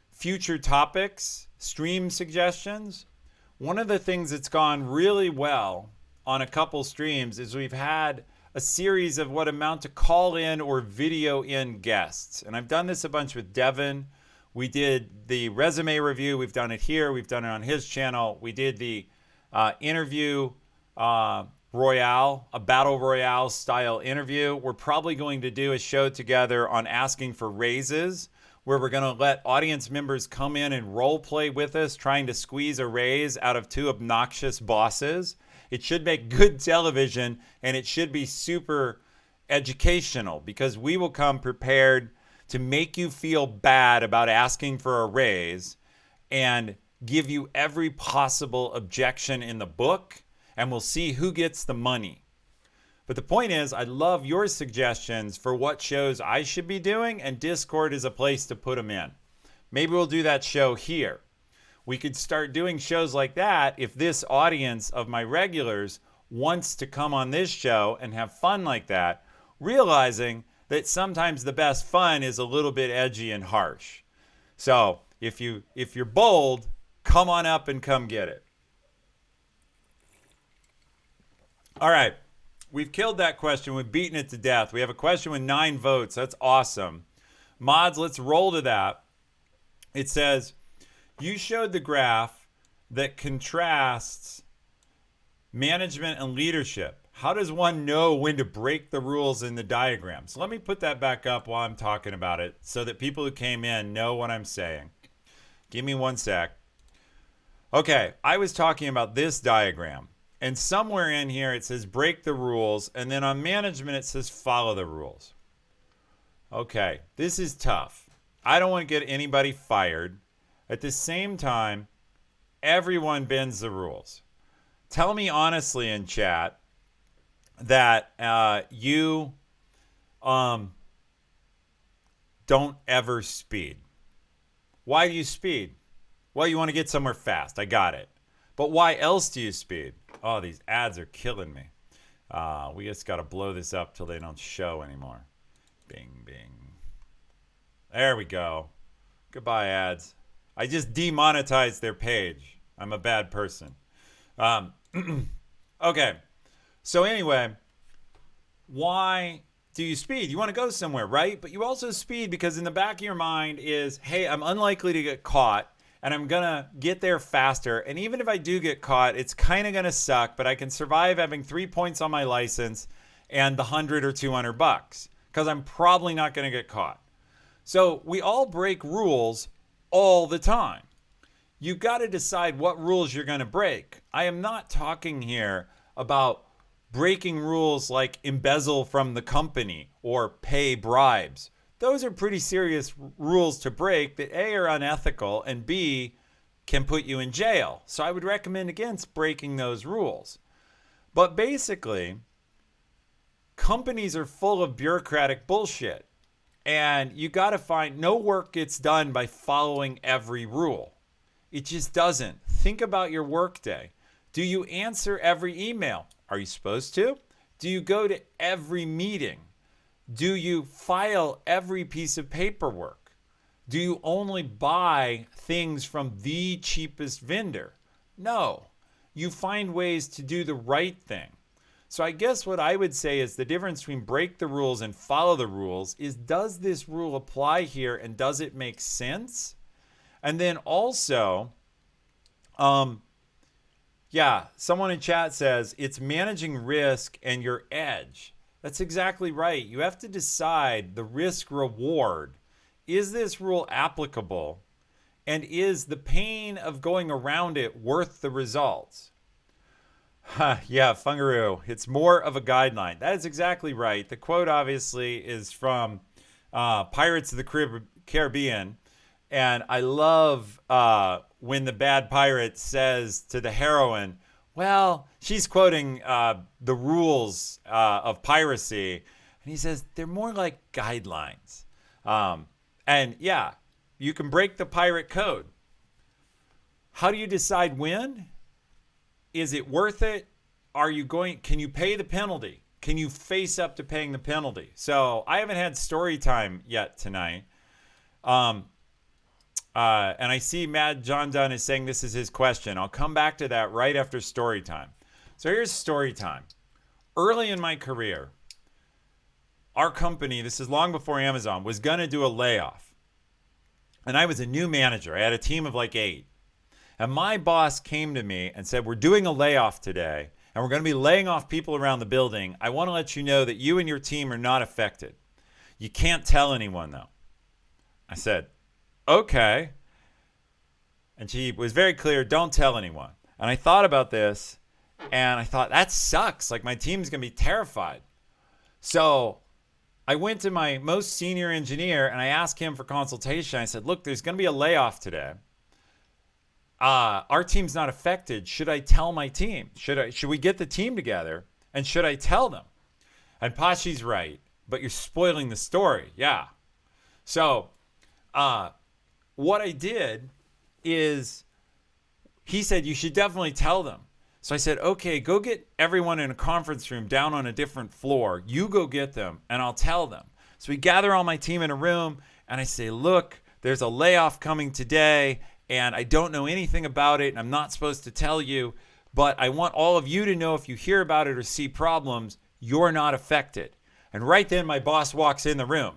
future topics, stream suggestions. One of the things that's gone really well on a couple streams is we've had a series of what amount to call in or video in guests. And I've done this a bunch with Devin. We did the resume review. We've done it here. We've done it on his channel. We did the interview royale, a battle royale style interview. We're probably going to do a show together on asking for raises, where we're going to let audience members come in and role play with us, trying to squeeze a raise out of two obnoxious bosses. It should make good television, and it should be super educational because we will come prepared to make you feel bad about asking for a raise and give you every possible objection in the book, and we'll see who gets the money. But the point is, I love your suggestions for what shows I should be doing, and Discord is a place to put them in. Maybe we'll do that show here. We could start doing shows like that if this audience of my regulars wants to come on this show and have fun like that, realizing that sometimes the best fun is a little bit edgy and harsh. So if you're bold, come on up and come get it. All right. We've killed that question. We've beaten it to death. We have a question with 9 votes. That's awesome. Mods, let's roll to that. It says, you showed the graph that contrasts management and leadership. How does one know when to break the rules in the diagram? So let me put that back up while I'm talking about it so that people who came in know what I'm saying. Give me one sec. Okay, I was talking about this diagram. And somewhere in here it says break the rules. And then on management it says follow the rules. Okay, this is tough. I don't want to get anybody fired. At the same time, everyone bends the rules. Tell me honestly in chat that you don't ever speed. Why do you speed? Well, you want to get somewhere fast. I got it. But why else do you speed? Oh, these ads are killing me. We just got to blow this up till they don't show anymore. Bing, bing. There we go. Goodbye, ads. I just demonetized their page. I'm a bad person. Okay. So anyway, why do you speed? You want to go somewhere, right? But you also speed because in the back of your mind is, hey, I'm unlikely to get caught and I'm going to get there faster. And even if I do get caught, it's kind of going to suck, but I can survive having 3 points on my license and the $100 or $200 because I'm probably not going to get caught. So we all break rules all the time. You've got to decide what rules you're going to break. I am not talking here about breaking rules like embezzle from the company or pay bribes. Those are pretty serious rules to break that A, are unethical, and B, can put you in jail. So I would recommend against breaking those rules. But basically, companies are full of bureaucratic bullshit. And you got to find no work gets done by following every rule. It just doesn't. Think about your workday. Do you answer every email? Are you supposed to? Do you go to every meeting? Do you file every piece of paperwork? Do you only buy things from the cheapest vendor? No. You find ways to do the right thing. So I guess what I would say is the difference between break the rules and follow the rules is, does this rule apply here and does it make sense? And then also, someone in chat says it's managing risk and your edge. That's exactly right. You have to decide the risk reward. Is this rule applicable? And is the pain of going around it worth the results? Yeah, Fungaroo. It's more of a guideline. That is exactly right. The quote obviously is from Pirates of the Caribbean. And I love when the bad pirate says to the heroine, well, she's quoting the rules of piracy. And he says, they're more like guidelines. And yeah, you can break the pirate code. How do you decide when? Is it worth it? Can you pay the penalty? Can you face up to paying the penalty? So I haven't had story time yet tonight. And I see Mad John Dunn is saying this is his question. I'll come back to that right after story time. So here's story time. Early in my career, our company, this is long before Amazon, was going to do a layoff. And I was a new manager. I had a team of like 8. And my boss came to me and said, we're doing a layoff today, and we're going to be laying off people around the building. I want to let you know that you and your team are not affected. You can't tell anyone, though. I said, okay. And she was very clear, don't tell anyone. And I thought about this, and I thought, that sucks. Like, my team's going to be terrified. So I went to my most senior engineer, and I asked him for consultation. I said, look, there's going to be a layoff today. Our team's not affected. Should I tell my team? Should we get the team together? And should I tell them? And Pashi's right, but you're spoiling the story. Yeah. So what I did is he said, you should definitely tell them. So I said, okay, go get everyone in a conference room down on a different floor. You go get them, and I'll tell them. So we gather all my team in a room, and I say, look, there's a layoff coming today, and I don't know anything about it, and I'm not supposed to tell you, but I want all of you to know if you hear about it or see problems, you're not affected. And right then, my boss walks in the room,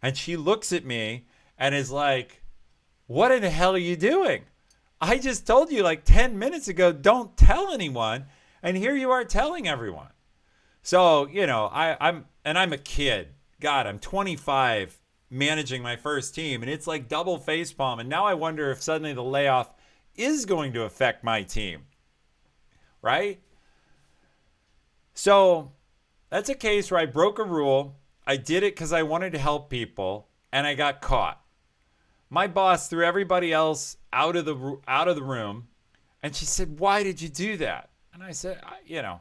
and she looks at me and is like, what in the hell are you doing? I just told you like 10 minutes ago, don't tell anyone, and here you are telling everyone. So, you know, I'm a kid. God, I'm 25. Managing my first team, and it's like double facepalm, and now I wonder if suddenly the layoff is going to affect my team, right? So that's a case where I broke a rule. I did it because I wanted to help people, and I got caught. My boss threw everybody else out of the room, and she said, why did you do that? And I said,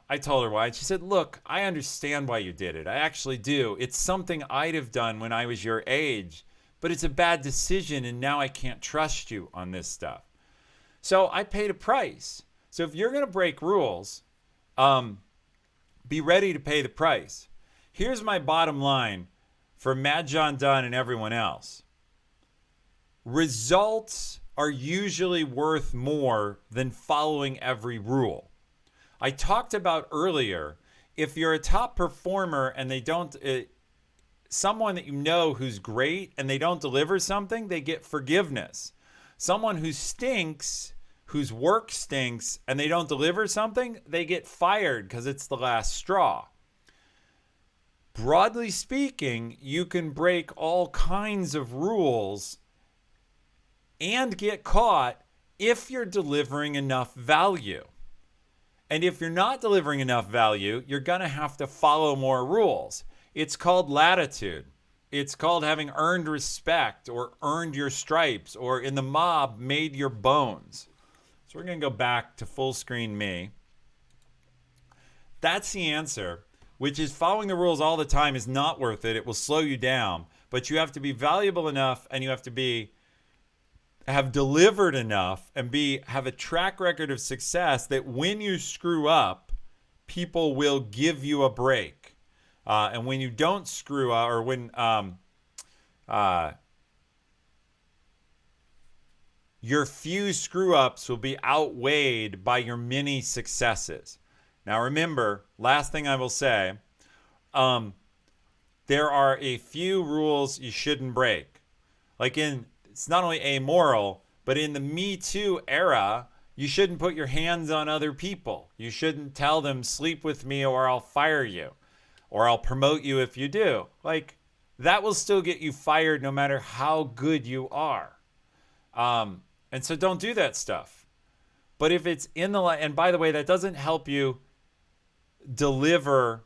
I told her why. And she said, look, I understand why you did it. I actually do. It's something I'd have done when I was your age, but it's a bad decision, and now I can't trust you on this stuff. So I paid a price. So if you're going to break rules, be ready to pay the price. Here's my bottom line for Mad John Dunn and everyone else. Results are usually worth more than following every rule. I talked about earlier, if you're a top performer and they don't, someone that you know who's great and they don't deliver something, they get forgiveness. Someone who stinks, whose work stinks, and they don't deliver something, they get fired because it's the last straw. Broadly speaking, you can break all kinds of rules and get caught if you're delivering enough value. And if you're not delivering enough value, you're going to have to follow more rules. It's called latitude. It's called having earned respect or earned your stripes or in the mob made your bones. So we're going to go back to full screen me. That's the answer, which is following the rules all the time is not worth it. It will slow you down, but you have to be valuable enough and you have to have delivered enough and have a track record of success that when you screw up, people will give you a break. And when you don't screw up, or when your few screw ups will be outweighed by your many successes. Now, remember, last thing I will say, there are a few rules you shouldn't break. It's not only amoral, but in the Me Too era, you shouldn't put your hands on other people. You shouldn't tell them, sleep with me or I'll fire you. Or I'll promote you if you do. That will still get you fired no matter how good you are. And so don't do that stuff. But if it's in the and by the way, that doesn't help you deliver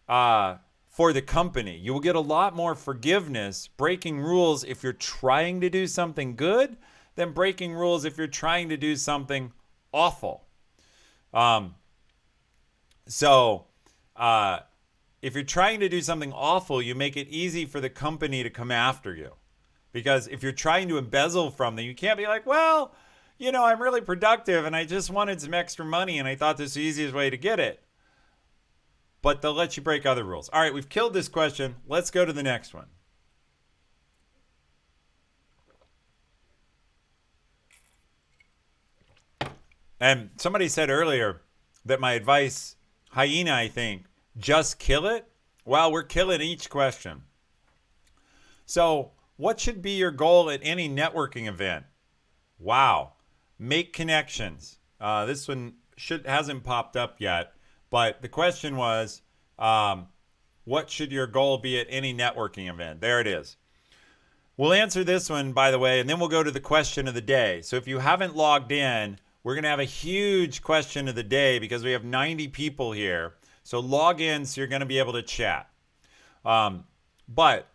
for the company. You will get a lot more forgiveness breaking rules if you're trying to do something good than breaking rules if you're trying to do something awful. If you're trying to do something awful, you make it easy for the company to come after you. Because if you're trying to embezzle from them, you can't be like, well, I'm really productive and I just wanted some extra money and I thought this was the easiest way to get it. But they'll let you break other rules. All right, we've killed this question. Let's go to the next one. And somebody said earlier that my advice, hyena, I think, just kill it. Well, we're killing each question. So, what should be your goal at any networking event? Wow. Make connections. This one hasn't popped up yet, but the question was, what should your goal be at any networking event? There it is. We'll answer this one, by the way, and then we'll go to the question of the day. So if you haven't logged in, we're going to have a huge question of the day because we have 90 people here. So log in so you're going to be able to chat. But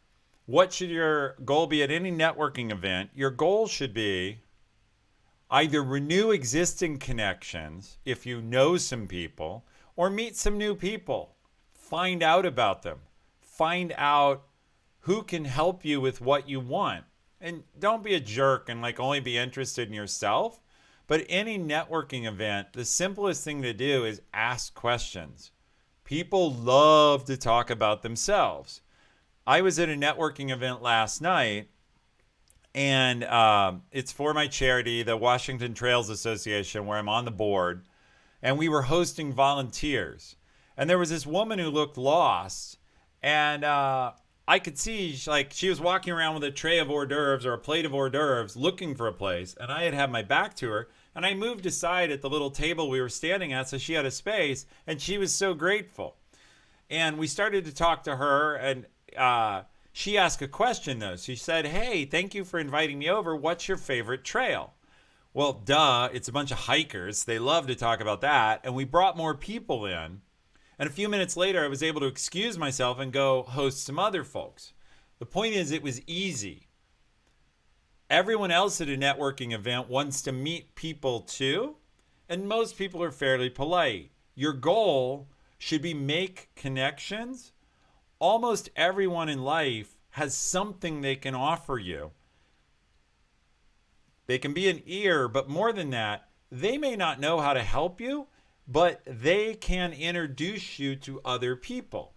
what should your goal be at any networking event? Your goal should be either renew existing connections if you know some people, or meet some new people. Find out about them. Find out who can help you with what you want. And don't be a jerk and only be interested in yourself. But any networking event, the simplest thing to do is ask questions. People love to talk about themselves. I was at a networking event last night, and it's for my charity, the Washington Trails Association, where I'm on the board, and we were hosting volunteers. And there was this woman who looked lost, and I could see she was walking around with a tray of hors d'oeuvres or a plate of hors d'oeuvres looking for a place, and I had my back to her. And I moved aside at the little table we were standing at so she had a space, and she was so grateful. And we started to talk to her, and she asked a question, though. She said, hey, thank you for inviting me over. What's your favorite trail? Well, duh, it's a bunch of hikers. They love to talk about that. And we brought more people in. And a few minutes later, I was able to excuse myself and go host some other folks. The point is, it was easy. Everyone else at a networking event wants to meet people too, and most people are fairly polite. Your goal should be make connections. Almost everyone in life has something they can offer you. They can be an ear, but more than that, they may not know how to help you, but they can introduce you to other people.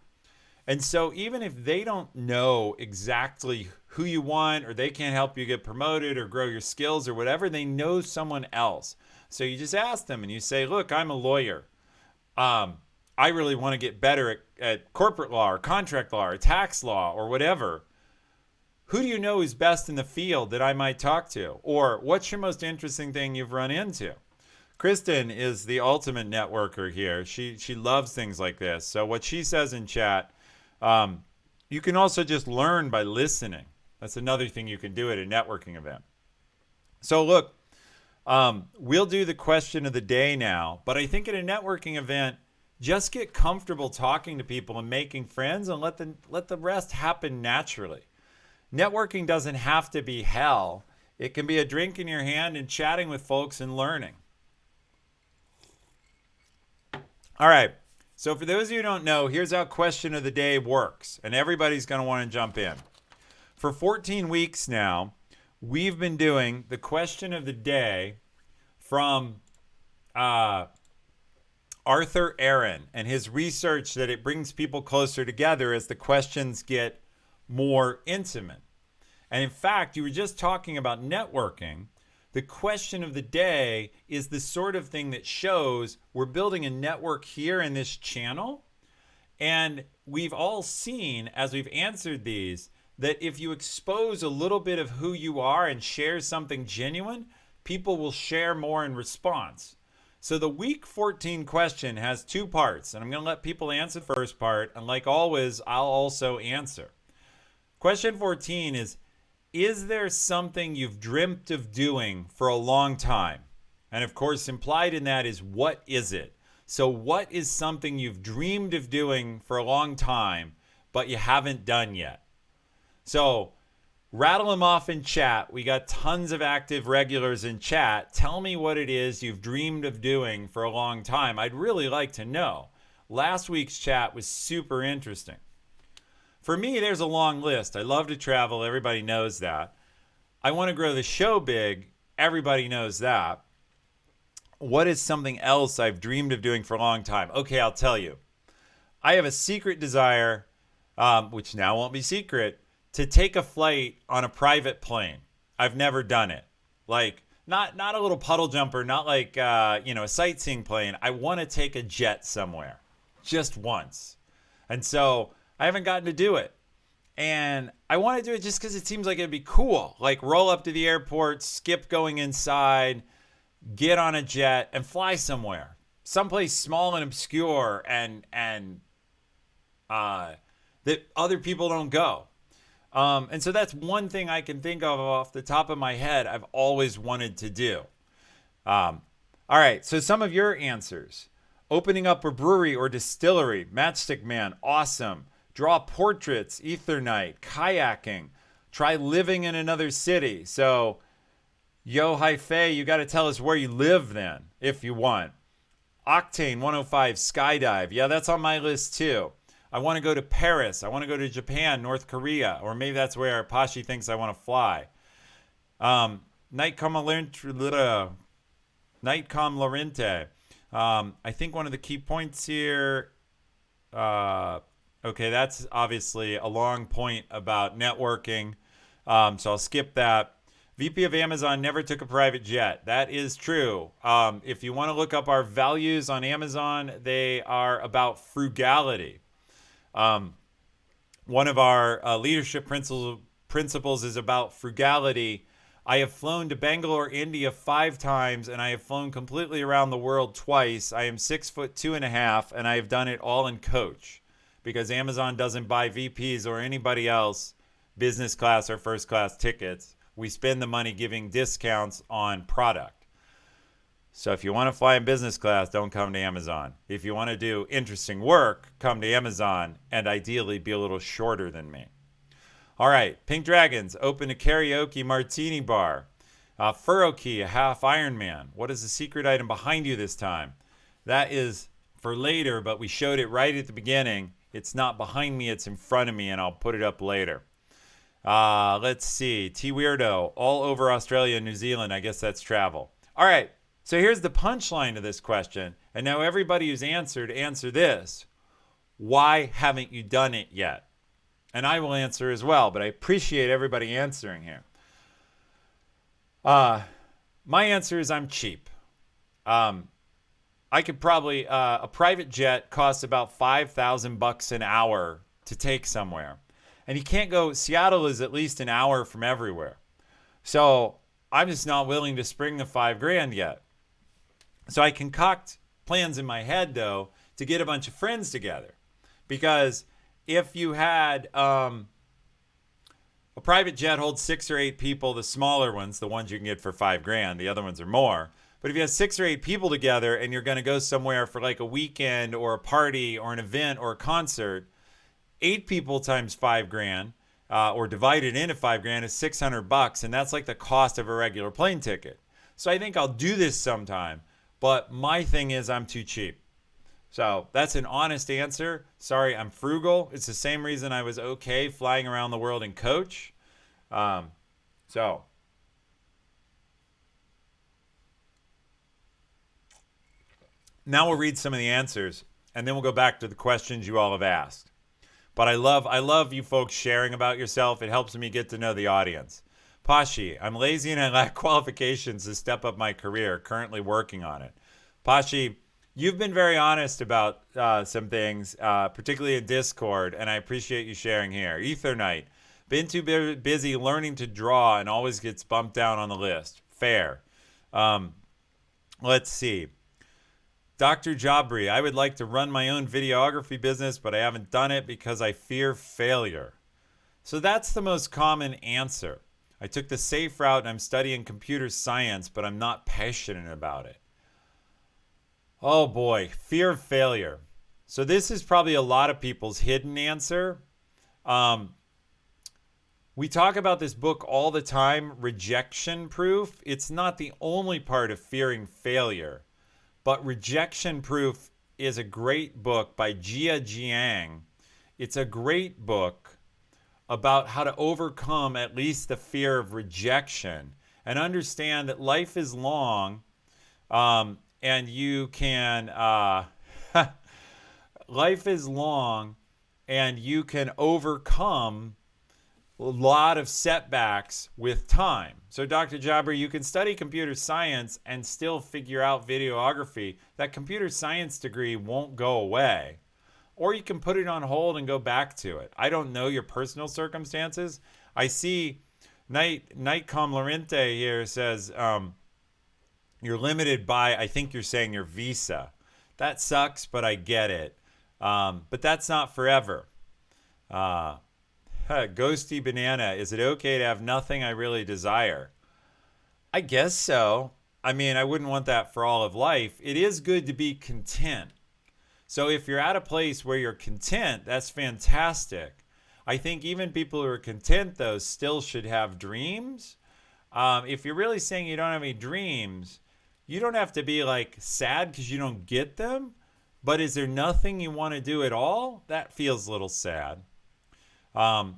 And so even if they don't know exactly who you want, or they can't help you get promoted or grow your skills or whatever, they know someone else. So you just ask them and you say, look, I'm a lawyer. I really want to get better at corporate law or contract law or tax law or whatever. Who do you know is best in the field that I might talk to? Or what's your most interesting thing you've run into? Kristen is the ultimate networker here. She loves things like this. So what she says in chat, you can also just learn by listening. That's another thing you can do at a networking event. So look, we'll do the question of the day now, but I think at a networking event, just get comfortable talking to people and making friends and let the rest happen naturally. networking doesn't have to be hell. It can be a drink in your hand and chatting with folks and learning. All right. So for those of you who don't know, here's how question of the day works. And everybody's going to want to jump in. For 14 weeks now, we've been doing the question of the day from Arthur Aaron and his research that it brings people closer together as the questions get more intimate. And in fact, you were just talking about networking. The question of the day is the sort of thing that shows we're building a network here in this channel. And we've all seen, as we've answered these, that if you expose a little bit of who you are and share something genuine, people will share more in response. So the week 14 question has two parts, and I'm going to let people answer the first part. And like always, I'll also answer. Question 14 is there something you've dreamt of doing for a long time? And of course, implied in that is, what is it? So what is something you've dreamed of doing for a long time, but you haven't done yet? So rattle them off in chat. We got tons of active regulars in chat. Tell me what it is you've dreamed of doing for a long time. I'd really like to know. Last week's chat was super interesting. For me, there's a long list. I love to travel. Everybody knows that. I want to grow the show big. Everybody knows that. What is something else I've dreamed of doing for a long time? Okay, I'll tell you. I have a secret desire, which now won't be secret, to take a flight on a private plane. I've never done it. Like, not a little puddle jumper, not like, a sightseeing plane. I want to take a jet somewhere, just once. And so I haven't gotten to do it. And I want to do it just because it seems like it'd be cool. Like, roll up to the airport, skip going inside, get on a jet, and fly somewhere. Someplace small and obscure and that other people don't go. And so that's one thing I can think of off the top of my head I've always wanted to do. All right, so some of your answers. Opening up a brewery or distillery. Matchstick Man, awesome. Draw portraits, ether night, kayaking. Try living in another city. So, Yo Hi Fei, you got to tell us where you live then, if you want. Octane 105, skydive. Yeah, that's on my list too. I want to go to Paris. I want to go to Japan, North Korea, or maybe that's where Apache thinks I want to fly. Nightcom Lorente. I think one of the key points here, okay, that's obviously a long point about networking, so I'll skip that. VP of Amazon never took a private jet. That is true. If you want to look up our values on Amazon, they are about frugality. One of our leadership principles is about frugality. I have flown to Bangalore, India 5 times, and I have flown completely around the world twice. I am 6'2.5", and I have done it all in coach because Amazon doesn't buy VPs or anybody else business class or first class tickets. We spend the money giving discounts on product. So if you want to fly in business class, don't come to Amazon. If you want to do interesting work, come to Amazon and ideally be a little shorter than me. All right, Pink Dragons, open a karaoke martini bar. Furrow Key, a half Ironman. What is the secret item behind you this time? That is for later, but we showed it right at the beginning. It's not behind me, it's in front of me, and I'll put it up later. Let's see. T Weirdo, all over Australia and New Zealand. I guess that's travel. All right. So here's the punchline to this question. And now everybody who's answered, answer this. Why haven't you done it yet? And I will answer as well, but I appreciate everybody answering here. My answer is I'm cheap. I could probably, a private jet costs about $5,000 an hour to take somewhere. And you can't go, Seattle is at least an hour from everywhere. So I'm just not willing to spring the $5,000 yet. So I concoct plans in my head, though, to get a bunch of friends together. Because if you had a private jet holds 6 or 8 people, the smaller ones, the ones you can get for $5,000, the other ones are more. But if you have 6 or 8 people together and you're going to go somewhere for like a weekend or a party or an event or a concert, 8 people times $5,000, or divided into 5 grand is $600, and that's like the cost of a regular plane ticket. So I think I'll do this sometime, but my thing is I'm too cheap. So that's an honest answer. Sorry, I'm frugal. It's the same reason I was okay flying around the world in coach. So now we'll read some of the answers, and then we'll go back to the questions you all have asked. But I love you folks sharing about yourself. It helps me get to know the audience. Pashi, I'm lazy and I lack qualifications to step up my career. Currently working on it. Pashi, you've been very honest about some things, particularly in Discord, and I appreciate you sharing here. Ether Knight, been too busy learning to draw and always gets bumped down on the list. Fair. Let's see. Dr. Jabri, I would like to run my own videography business, but I haven't done it because I fear failure. So that's the most common answer. I took the safe route and I'm studying computer science, but I'm not passionate about it. Oh boy, fear of failure. So this is probably a lot of people's hidden answer. We talk about this book all the time, Rejection Proof. It's not the only part of fearing failure, but Rejection Proof is a great book by Jia Jiang. It's a great book about how to overcome at least the fear of rejection and understand that life is long, and you can life is long and you can overcome a lot of setbacks with time. So Dr. Jabri, you can study computer science and still figure out videography. That computer science degree won't go away. Or you can put it on hold and go back to it. I don't know your personal circumstances. I see Nightcom Lorente here says you're limited by, I think you're saying your visa. That sucks, but I get it. But that's not forever. Ghosty Banana, is it okay to have nothing I really desire? I guess so. I mean, I wouldn't want that for all of life. It is good to be content. So if you're at a place where you're content, that's fantastic. I think even people who are content, though, still should have dreams. If you're really saying you don't have any dreams, you don't have to be like sad because you don't get them. But is there nothing you want to do at all? That feels a little sad. Fungaroo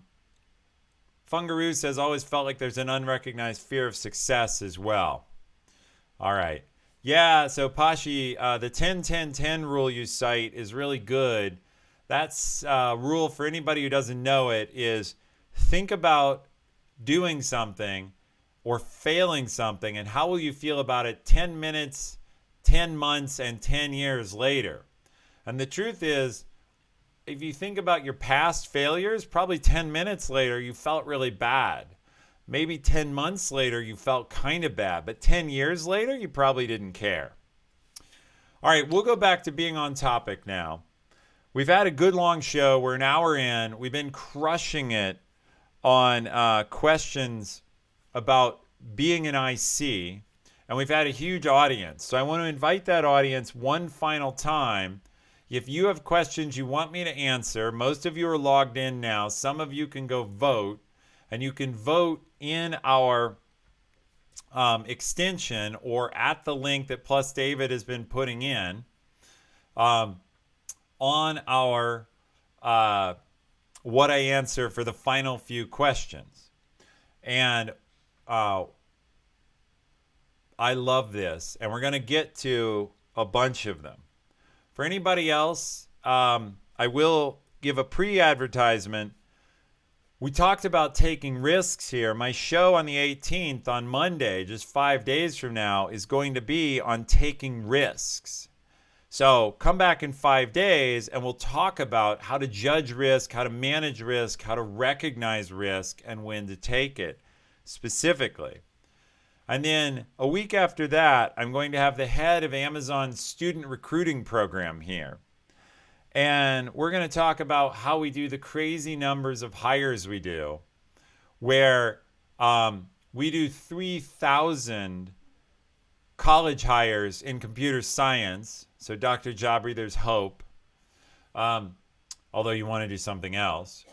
says, always felt like there's an unrecognized fear of success as well. All right. Yeah, so Pashi, the 10-10-10 rule you cite is really good. That's rule for anybody who doesn't know it is think about doing something or failing something and how will you feel about it 10 minutes, 10 months, and 10 years later. And the truth is, if you think about your past failures, probably 10 minutes later you felt really bad. Maybe 10 months later, you felt kind of bad, but 10 years later, you probably didn't care. All right, we'll go back to being on topic now. We've had a good long show. We're an hour in. We've been crushing it on questions about being an IC, and we've had a huge audience. So I want to invite that audience one final time. If you have questions you want me to answer, most of you are logged in now. Some of you can go vote. And you can vote in our extension or at the link that Plus David has been putting in on our what I answer for the final few questions. And I love this. And we're going to get to a bunch of them. For anybody else, I will give a pre-advertisement. We talked about taking risks here. My show on the 18th on Monday, just 5 days from now, is going to be on taking risks. So come back in 5 days and we'll talk about how to judge risk, how to manage risk, how to recognize risk, and when to take it specifically. And then a week after that, I'm going to have the head of Amazon's student recruiting program here. And we're going to talk about how we do the crazy numbers of hires we do, where we do 3,000 college hires in computer science. So Dr. Jabri, there's hope, although you want to do something else.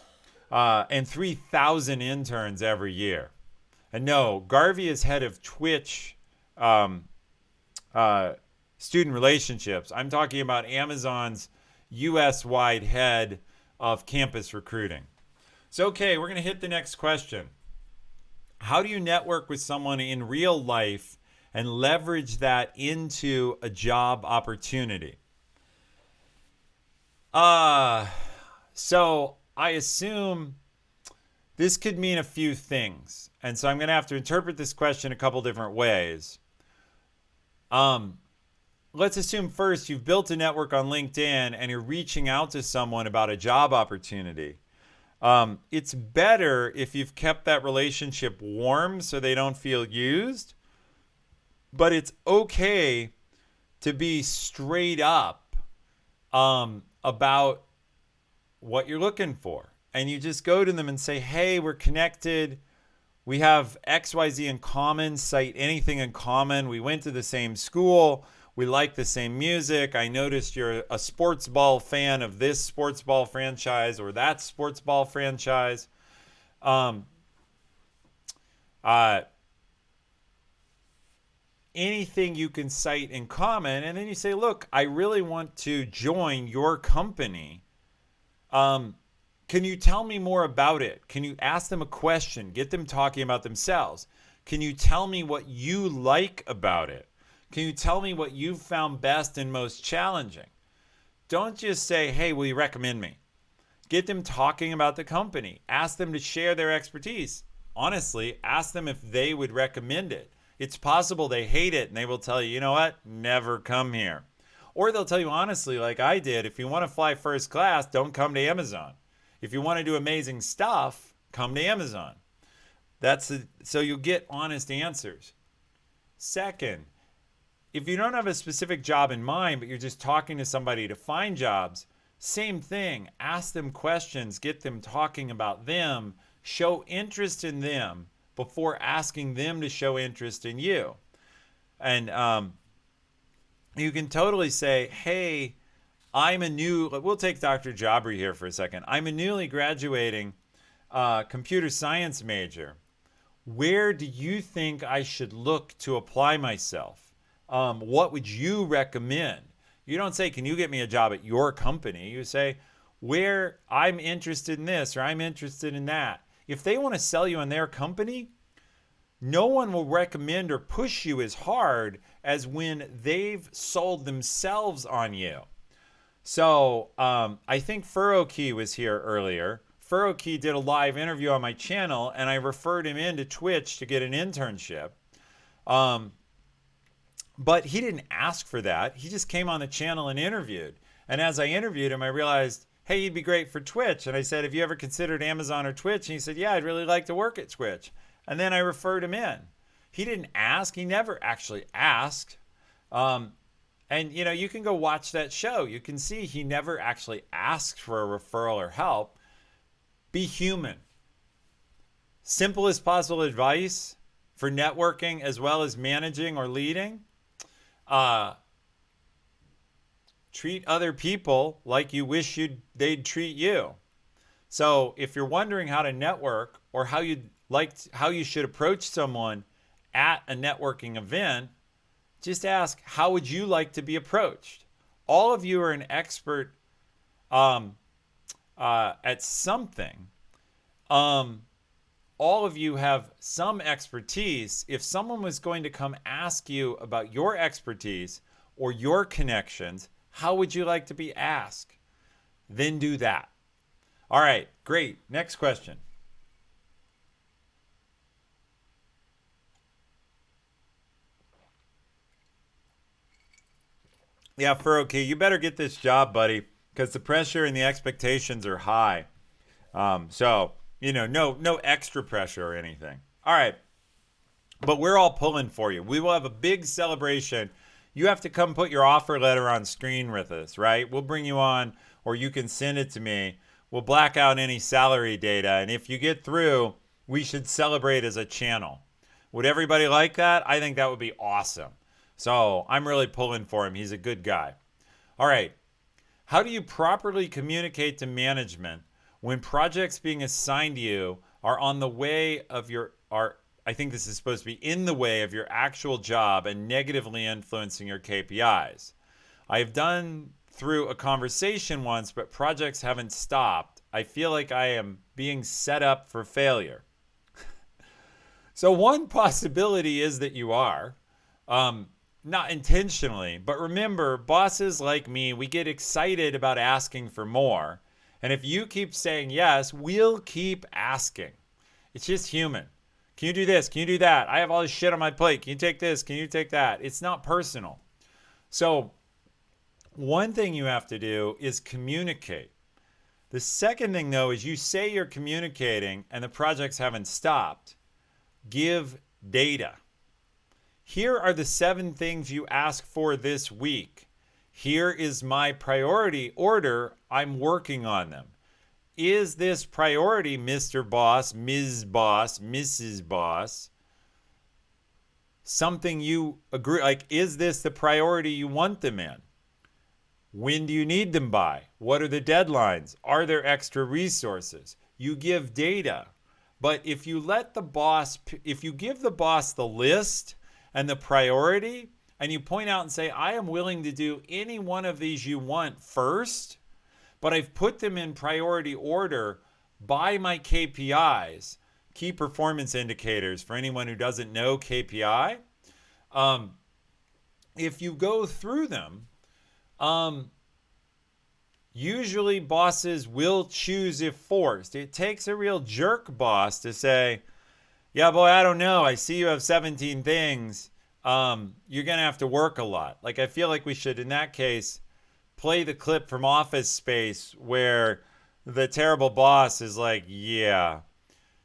and 3,000 interns every year. And no, Garvey is head of Twitch um, uh, student relationships. I'm talking about Amazon's US wide head of campus recruiting. So, okay, we're going to hit the next question. How do you network with someone in real life and leverage that into a job opportunity? So I assume this could mean a few things. And so I'm going to have to interpret this question a couple different ways. Let's assume first you've built a network on LinkedIn and you're reaching out to someone about a job opportunity. It's better if you've kept that relationship warm so they don't feel used. But it's okay to be straight up about what you're looking for. And you just go to them and say, hey, we're connected. We have XYZ in common, cite anything in common. We went to the same school. We like the same music. I noticed you're a sports ball fan of this sports ball franchise or that sports ball franchise. Anything you can cite in common. And then you say, look, I really want to join your company. Can you tell me more about it? Can you ask them a question? Get them talking about themselves. Can you tell me what you like about it? Can you tell me what you've found best and most challenging? Don't just say, hey, will you recommend me? Get them talking about the company. Ask them to share their expertise. Honestly, ask them if they would recommend it. It's possible they hate it and they will tell you, you know what? Never come here. Or they'll tell you honestly, like I did, if you want to fly first class, don't come to Amazon. If you want to do amazing stuff, come to Amazon. So you'll get honest answers. Second, if you don't have a specific job in mind, but you're just talking to somebody to find jobs, same thing. Ask them questions, get them talking about them, show interest in them before asking them to show interest in you. And you can totally say, hey, we'll take Dr. Jabri here for a second. I'm a newly graduating computer science major. Where do you think I should look to apply myself? What would you recommend? You don't say, can you get me a job at your company? You say, where I'm interested in this or I'm interested in that. If they want to sell you on their company, no one will recommend or push you as hard as when they've sold themselves on you. So I think FurrowKey was here earlier. FurrowKey did a live interview on my channel, and I referred him into Twitch to get an internship. But he didn't ask for that. He just came on the channel and interviewed. And as I interviewed him, I realized, hey, you'd be great for Twitch. And I said, have you ever considered Amazon or Twitch? And he said, yeah, I'd really like to work at Twitch. And then I referred him in. He didn't ask. He never actually asked. And, you can go watch that show. You can see he never actually asked for a referral or help. Be human. Simplest possible advice for networking as well as managing or leading. Treat other people like you wish they'd treat you. So if you're wondering how to network or how you should approach someone at a networking event, just ask, how would you like to be approached? All of you are an expert at something. All of you have some expertise. If someone was going to come ask you about your expertise or your connections, how would you like to be asked? Then do that. All right, great. Next question. Yeah, FurrowKey, you better get this job, buddy, because the pressure and the expectations are high. So, no extra pressure or anything. All right. But we're all pulling for you. We will have a big celebration. You have to come put your offer letter on screen with us, right? We'll bring you on, or you can send it to me. We'll black out any salary data. And if you get through, we should celebrate as a channel. Would everybody like that? I think that would be awesome. So I'm really pulling for him. He's a good guy. All right. How do you properly communicate to management when projects being assigned to you are on the way of your are I think this is supposed to be in the way of your actual job and negatively influencing your KPIs. I've done through a conversation once, but projects haven't stopped. I feel like I am being set up for failure. So one possibility is that you are, not intentionally, but remember, bosses like me, we get excited about asking for more. And if you keep saying yes, we'll keep asking. It's just human. Can you do this? Can you do that? I have all this shit on my plate. Can you take this? Can you take that? It's not personal. So one thing you have to do is communicate. The second thing, though, is you say you're communicating and the projects haven't stopped. Give data. Here are the 7 things you ask for this week. Here is my priority order. I'm working on them. Is this priority, Mr. Boss, Ms. Boss, Mrs. Boss, something you agree, like, is this the priority you want them in? When do you need them by? What are the deadlines? Are there extra resources? You give data. But if you let the boss, if you give the boss the list and the priority, and you point out and say, I am willing to do any one of these you want first, but I've put them in priority order by my KPIs, key performance indicators, for anyone who doesn't know KPI. If you go through them, usually bosses will choose if forced. It takes a real jerk boss to say, yeah, boy, I don't know. I see you have 17 things. You're going to have to work a lot. Like, I feel like we should, in that case, play the clip from Office Space where the terrible boss is like, yeah,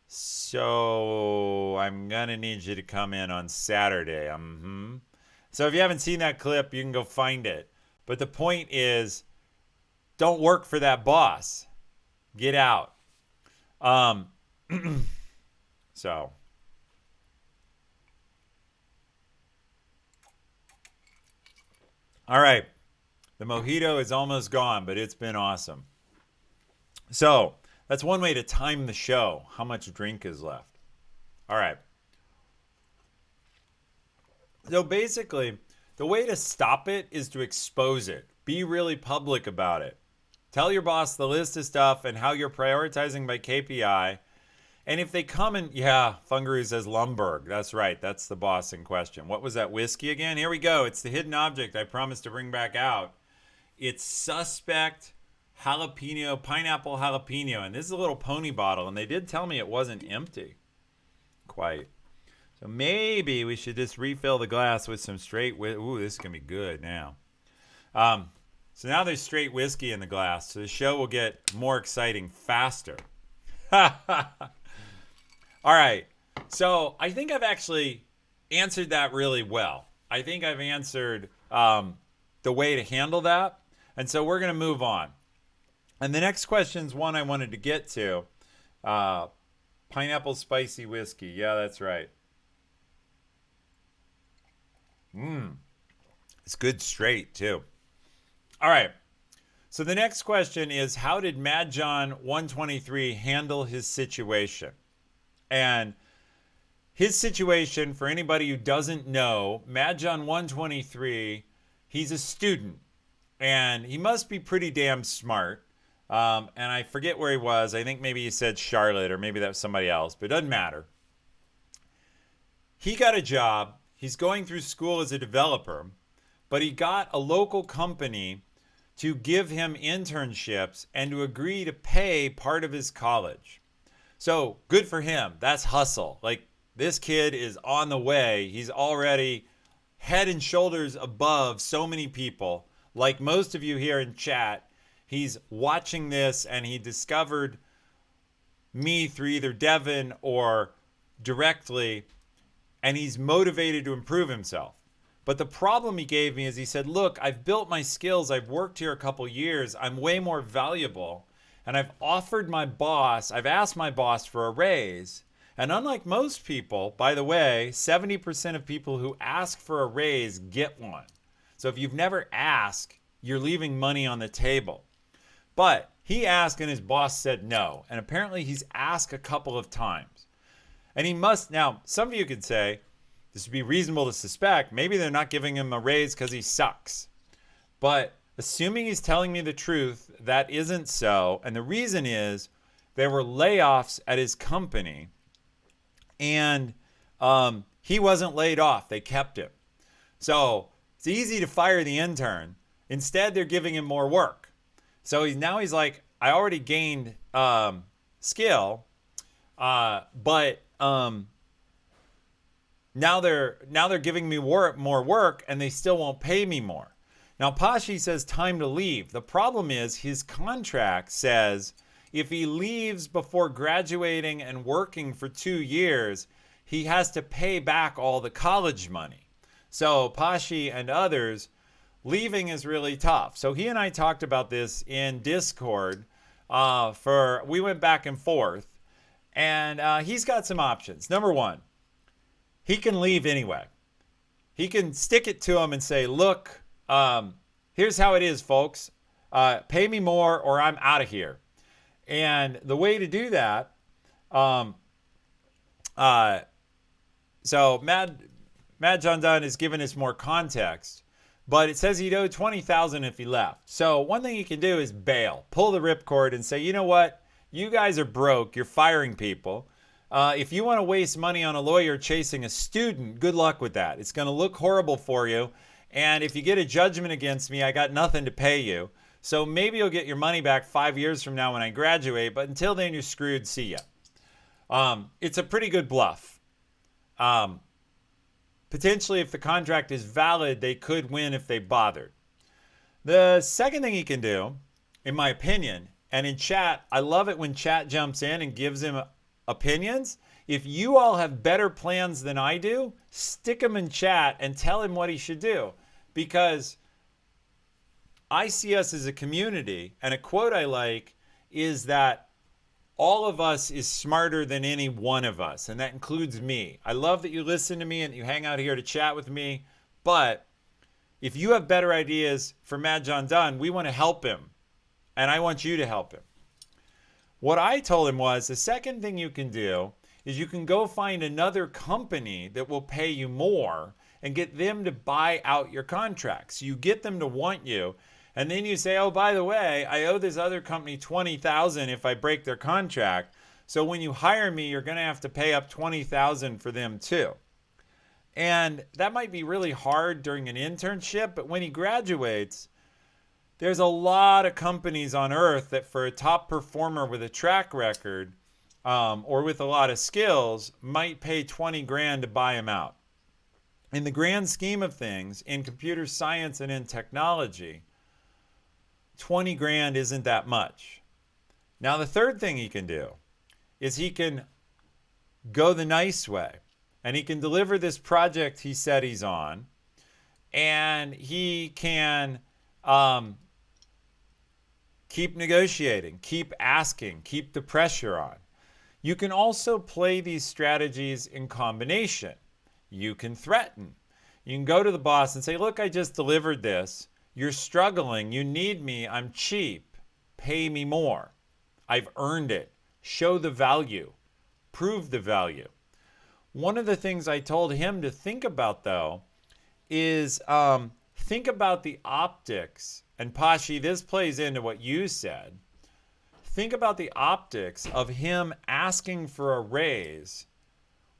so I'm going to need you to come in on Saturday. So if you haven't seen that clip, you can go find it. But the point is, don't work for that boss. Get out. So. All right. The mojito is almost gone, but it's been awesome. So that's one way to time the show, how much drink is left. All right. So basically, the way to stop it is to expose it. Be really public about it. Tell your boss the list of stuff and how you're prioritizing by KPI. And if they come and, yeah, Fungaroo says Lumberg. That's right. That's the boss in question. What was that whiskey again? Here we go. It's the hidden object I promised to bring back out. It's Suspect Jalapeno, Pineapple Jalapeno. And this is a little pony bottle. And they did tell me it wasn't empty. Quite. So maybe we should just refill the glass with some straight whiskey. Ooh, this is going to be good now. So now there's straight whiskey in the glass. So the show will get more exciting faster. All right. So I think I've actually answered that really well. I think I've answered the way to handle that. And so we're going to move on. And the next question is one I wanted to get to. Pineapple spicy whiskey. Yeah, that's right. It's good straight, too. All right. So the next question is, how did Mad John 123 handle his situation? And his situation, for anybody who doesn't know, Mad John 123, he's a student. And he must be pretty damn smart. And I forget where he was. I think maybe he said Charlotte, or maybe that was somebody else. But it doesn't matter. He got a job. He's going through school as a developer. But he got a local company to give him internships and to agree to pay part of his college. So good for him. That's hustle. Like, this kid is on the way. He's already head and shoulders above so many people. Like most of you here in chat, he's watching this and he discovered me through either Devin or directly, and he's motivated to improve himself. But the problem he gave me is he said, look, I've built my skills. I've worked here a couple years. I'm way more valuable. And I've offered my boss, I've asked my boss for a raise. And unlike most people, by the way, 70% of people who ask for a raise get one. So if you've never asked, you're leaving money on the table. But He asked and his boss said no. And apparently he's asked a couple of times. And he must, now, some of you could say, this would be reasonable to suspect, maybe they're not giving him a raise because he sucks. But assuming he's telling me the truth, that isn't so. And the reason is there were layoffs at his company. And he wasn't laid off. They kept him. So it's easy to fire the intern. Instead, they're giving him more work. So he's like, I already gained skill, but now they're giving me more work, and they still won't pay me more. Now Pashi says time to leave. The problem is his contract says if he leaves before graduating and working for 2 years, he has to pay back all the college money. So Pashi and others, leaving is really tough. So he and I talked about this in Discord. We went back and forth, and he's got some options. Number one, he can leave anyway. He can stick it to him and say, look, here's how it is, folks. Pay me more or I'm out of here. And the way to do that, so Mad John Dunn has given us more context, but it says he'd owe $20,000 if he left. So one thing he can do is bail, pull the ripcord and say, you know what? You guys are broke. You're firing people. If you want to waste money on a lawyer chasing a student, good luck with that. It's going to look horrible for you. And if you get a judgment against me, I got nothing to pay you. So maybe you'll get your money back 5 years from now when I graduate. But until then, you're screwed. See ya. It's a pretty good bluff. Potentially, if the contract is valid, they could win if they bothered. The second thing he can do, in my opinion, and in chat, I love it when chat jumps in and gives him opinions. If you all have better plans than I do, stick them in chat and tell him what he should do. Because I see us as a community, and a quote I like is that all of us is smarter than any one of us, and that includes me. I love that you listen to me and you hang out here to chat with me, but if you have better ideas for Mad John Dunn, we want to help him, and I want you to help him. What I told him was the second thing you can do is you can go find another company that will pay you more and get them to buy out your contracts. You get them to want you, and then you say, oh, by the way, I owe this other company $20,000 if I break their contract. So when you hire me, you're going to have to pay up $20,000 for them too. And that might be really hard during an internship, but when he graduates, there's a lot of companies on earth that for a top performer with a track record or with a lot of skills might pay 20 grand to buy him out. In the grand scheme of things, in computer science and in technology, 20 grand isn't that much. Now, the third thing he can do is he can go the nice way, and he can deliver this project he said he's on, and he can keep negotiating, keep asking, keep the pressure on. You can also play these strategies in combination. You can threaten. You can go to the boss and say, look, I just delivered this. You're struggling. You need me. I'm cheap. Pay me more. I've earned it. Show the value. Prove the value. One of the things I told him to think about, though, is think about the optics. And Pashi, this plays into what you said. Think about the optics of him asking for a raise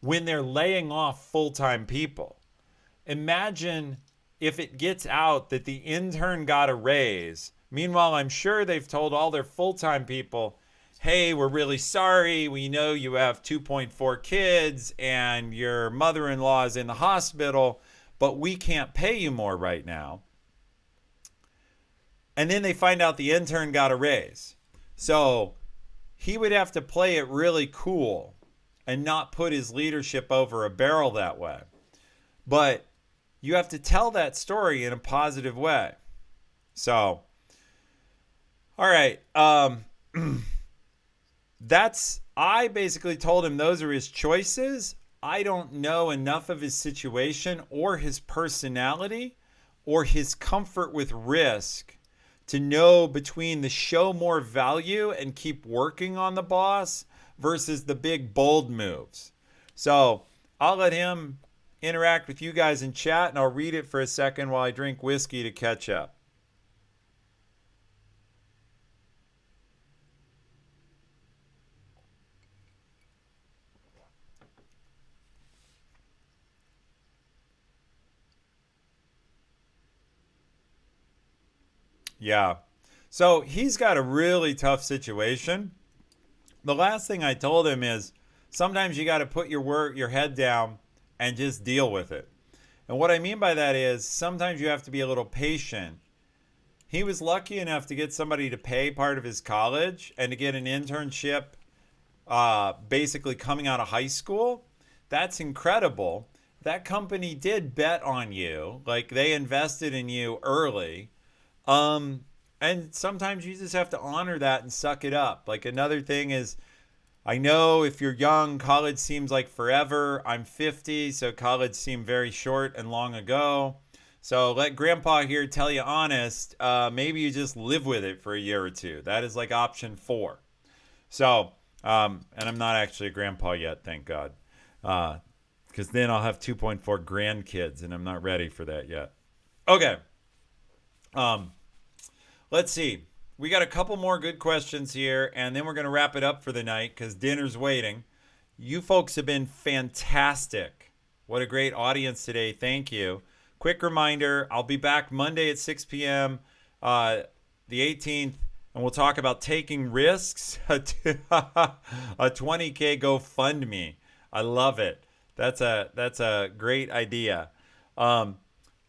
when they're laying off full-time people. Imagine if it gets out that the intern got a raise. Meanwhile, I'm sure they've told all their full-time people, hey, we're really sorry. We know you have 2.4 kids and your mother-in-law is in the hospital, but we can't pay you more right now. And then they find out the intern got a raise. So he would have to play it really cool and not put his leadership over a barrel that way. But you have to tell that story in a positive way. So, all right. I basically told him those are his choices. I don't know enough of his situation or his personality or his comfort with risk to know between the show more value and keep working on the boss versus the big bold moves. So I'll let him interact with you guys in chat, and I'll read it for a second while I drink whiskey to catch up. Yeah. So he's got a really tough situation. The last thing I told him is sometimes you got to put your head down and just deal with it. And what I mean by that is sometimes you have to be a little patient. He was lucky enough to get somebody to pay part of his college and to get an internship basically coming out of high school. That's incredible. That company did bet on you. Like they invested in you early. And sometimes you just have to honor that and suck it up. Like another thing is, I know if you're young, college seems like forever. I'm 50, so college seemed very short and long ago. So let Grandpa here tell you honest, maybe you just live with it for a year or two. That is like option 4. So, and I'm not actually a grandpa yet, thank God. Because then I'll have 2.4 grandkids, and I'm not ready for that yet. Okay. Let's see. We got a couple more good questions here, and then we're going to wrap it up for the night because dinner's waiting. You folks have been fantastic. What a great audience today. Thank you. Quick reminder, I'll be back Monday at 6 p.m., the 18th, and we'll talk about taking risks. A 20K GoFundMe. I love it. That's a great idea.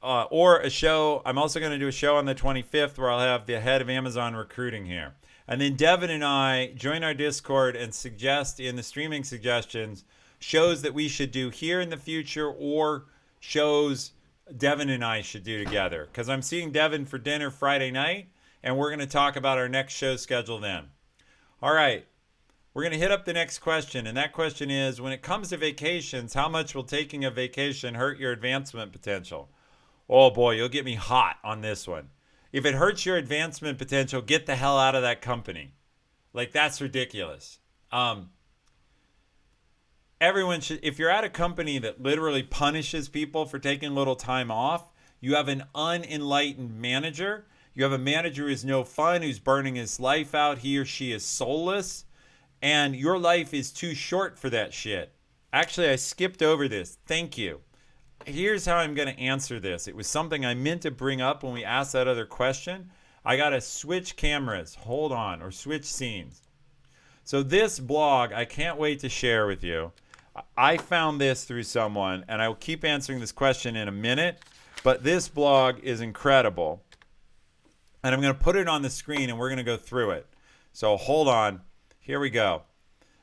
Or a show. I'm also going to do a show on the 25th where I'll have the head of Amazon recruiting here. And then Devin and I join our Discord and suggest in the streaming suggestions shows that we should do here in the future or shows Devin and I should do together. Because I'm seeing Devin for dinner Friday night, and we're going to talk about our next show schedule then. All right. We're going to hit up the next question, and that question is, when it comes to vacations, how much will taking a vacation hurt your advancement potential? Oh boy, you'll get me hot on this one. If it hurts your advancement potential, get the hell out of that company. Like, that's ridiculous. Everyone should, if you're at a company that literally punishes people for taking a little time off, you have an unenlightened manager. You have a manager who's no fun, who's burning his life out. He or she is soulless. And your life is too short for that shit. Actually, I skipped over this. Thank you. Here's how I'm going to answer this. It was something I meant to bring up when we asked that other question. I got to switch cameras. Hold on. Or switch scenes. So this blog, I can't wait to share with you. I found this through someone, and I will keep answering this question in a minute. But this blog is incredible. And I'm going to put it on the screen, and we're going to go through it. So hold on. Here we go.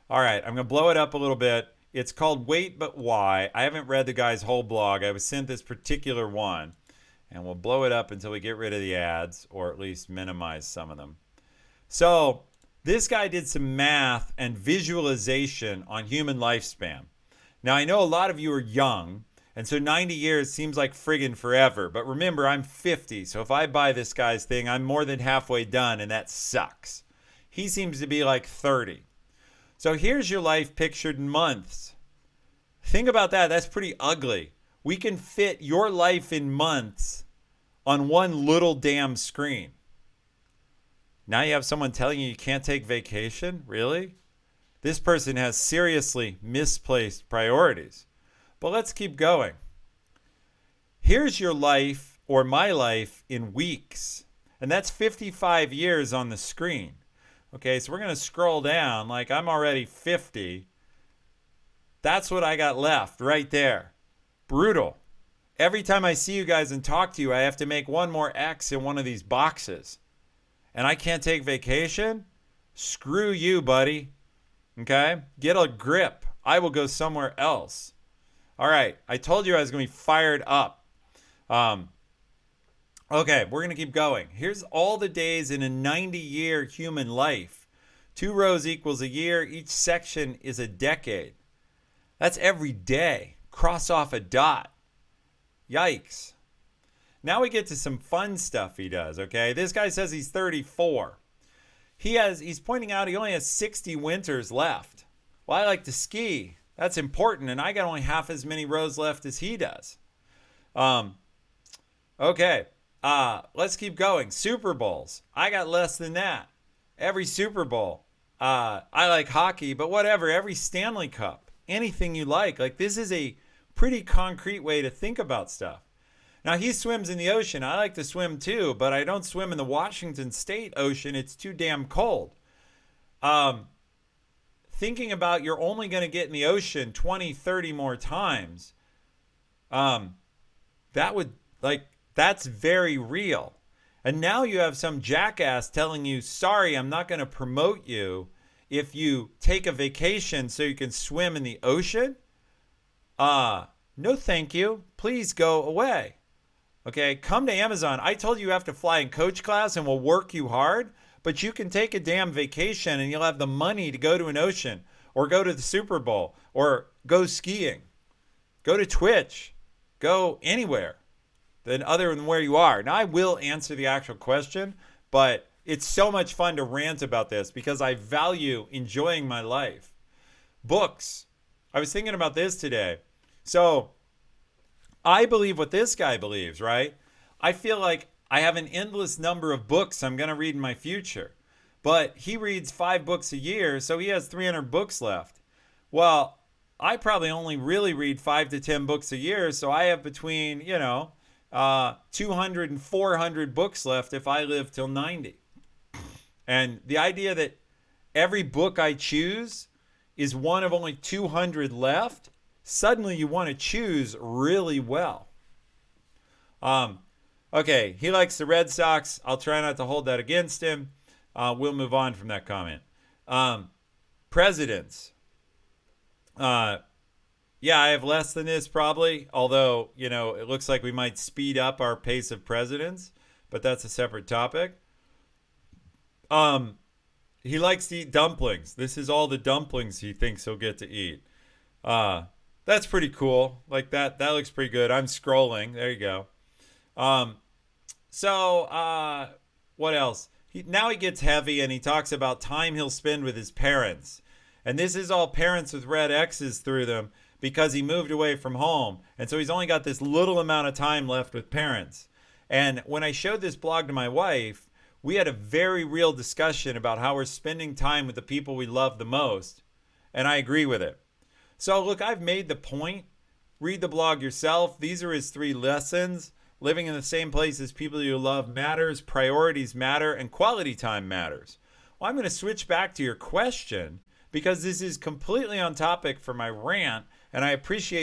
All right. I'm going to blow it up a little bit. It's called Wait But Why. I haven't read the guy's whole blog. I was sent this particular one. And we'll blow it up until we get rid of the ads, or at least minimize some of them. So this guy did some math and visualization on human lifespan. Now, I know a lot of you are young, and so 90 years seems like friggin' forever. But remember, I'm 50, so if I buy this guy's thing, I'm more than halfway done, and that sucks. He seems to be like 30. So here's your life pictured in months. Think about that. That's pretty ugly. We can fit your life in months on one little damn screen. Now you have someone telling you can't take vacation? Really? This person has seriously misplaced priorities. But let's keep going. Here's your life, or my life, in weeks. And that's 55 years on the screen. Okay, so we're going to scroll down. Like, I'm already 50. That's what I got left right there. Brutal. Every time I see you guys and talk to you, I have to make one more X in one of these boxes. And I can't take vacation? Screw you, buddy. Okay? Get a grip. I will go somewhere else. All right. I told you I was going to be fired up. Okay, we're going to keep going. Here's all the days in a 90-year human life. 2 rows equals a year. Each section is a decade. That's every day. Cross off a dot. Yikes. Now we get to some fun stuff he does, okay? This guy says he's 34. He's pointing out he only has 60 winters left. Well, I like to ski. That's important, and I got only half as many rows left as he does. Okay. Let's keep going. Super Bowls. I got less than that. Every Super Bowl. I like hockey, but whatever. Every Stanley Cup. Anything you like. Like, this is a pretty concrete way to think about stuff. Now, he swims in the ocean. I like to swim too, but I don't swim in the Washington State Ocean. It's too damn cold. Thinking about you're only going to get in the ocean 20, 30 more times, that's very real. And now you have some jackass telling you, sorry, I'm not going to promote you if you take a vacation so you can swim in the ocean. No, thank you. Please go away. Okay, come to Amazon. I told you have to fly in coach class and we'll work you hard, but you can take a damn vacation and you'll have the money to go to an ocean or go to the Super Bowl or go skiing. Go to Twitch. Go anywhere other than where you are. Now, I will answer the actual question, but it's so much fun to rant about this because I value enjoying my life. Books. I was thinking about this today. So, I believe what this guy believes, right? I feel like I have an endless number of books I'm going to read in my future. But he reads 5 books a year, so he has 300 books left. Well, I probably only really read 5 to 10 books a year, so I have between, 200 and 400 books left if I live till 90. And the idea that every book I choose is one of only 200 left, suddenly you want to choose really well. Okay, he likes the Red Sox. I'll try not to hold that against him. We'll move on from that comment. Presidents. Yeah, I have less than this probably, although, it looks like we might speed up our pace of presidents, but that's a separate topic. He likes to eat dumplings. This is all the dumplings he thinks he'll get to eat. That's pretty cool. Like that looks pretty good. I'm scrolling. There you go. What else? Now he gets heavy and he talks about time he'll spend with his parents. And this is all parents with red X's through them because he moved away from home. And so he's only got this little amount of time left with parents. And when I showed this blog to my wife, we had a very real discussion about how we're spending time with the people we love the most. And I agree with it. So look, I've made the point. Read the blog yourself. These are his 3 lessons. Living in the same place as people you love matters, priorities matter, and quality time matters. Well, I'm going to switch back to your question because this is completely on topic for my rant, and I appreciate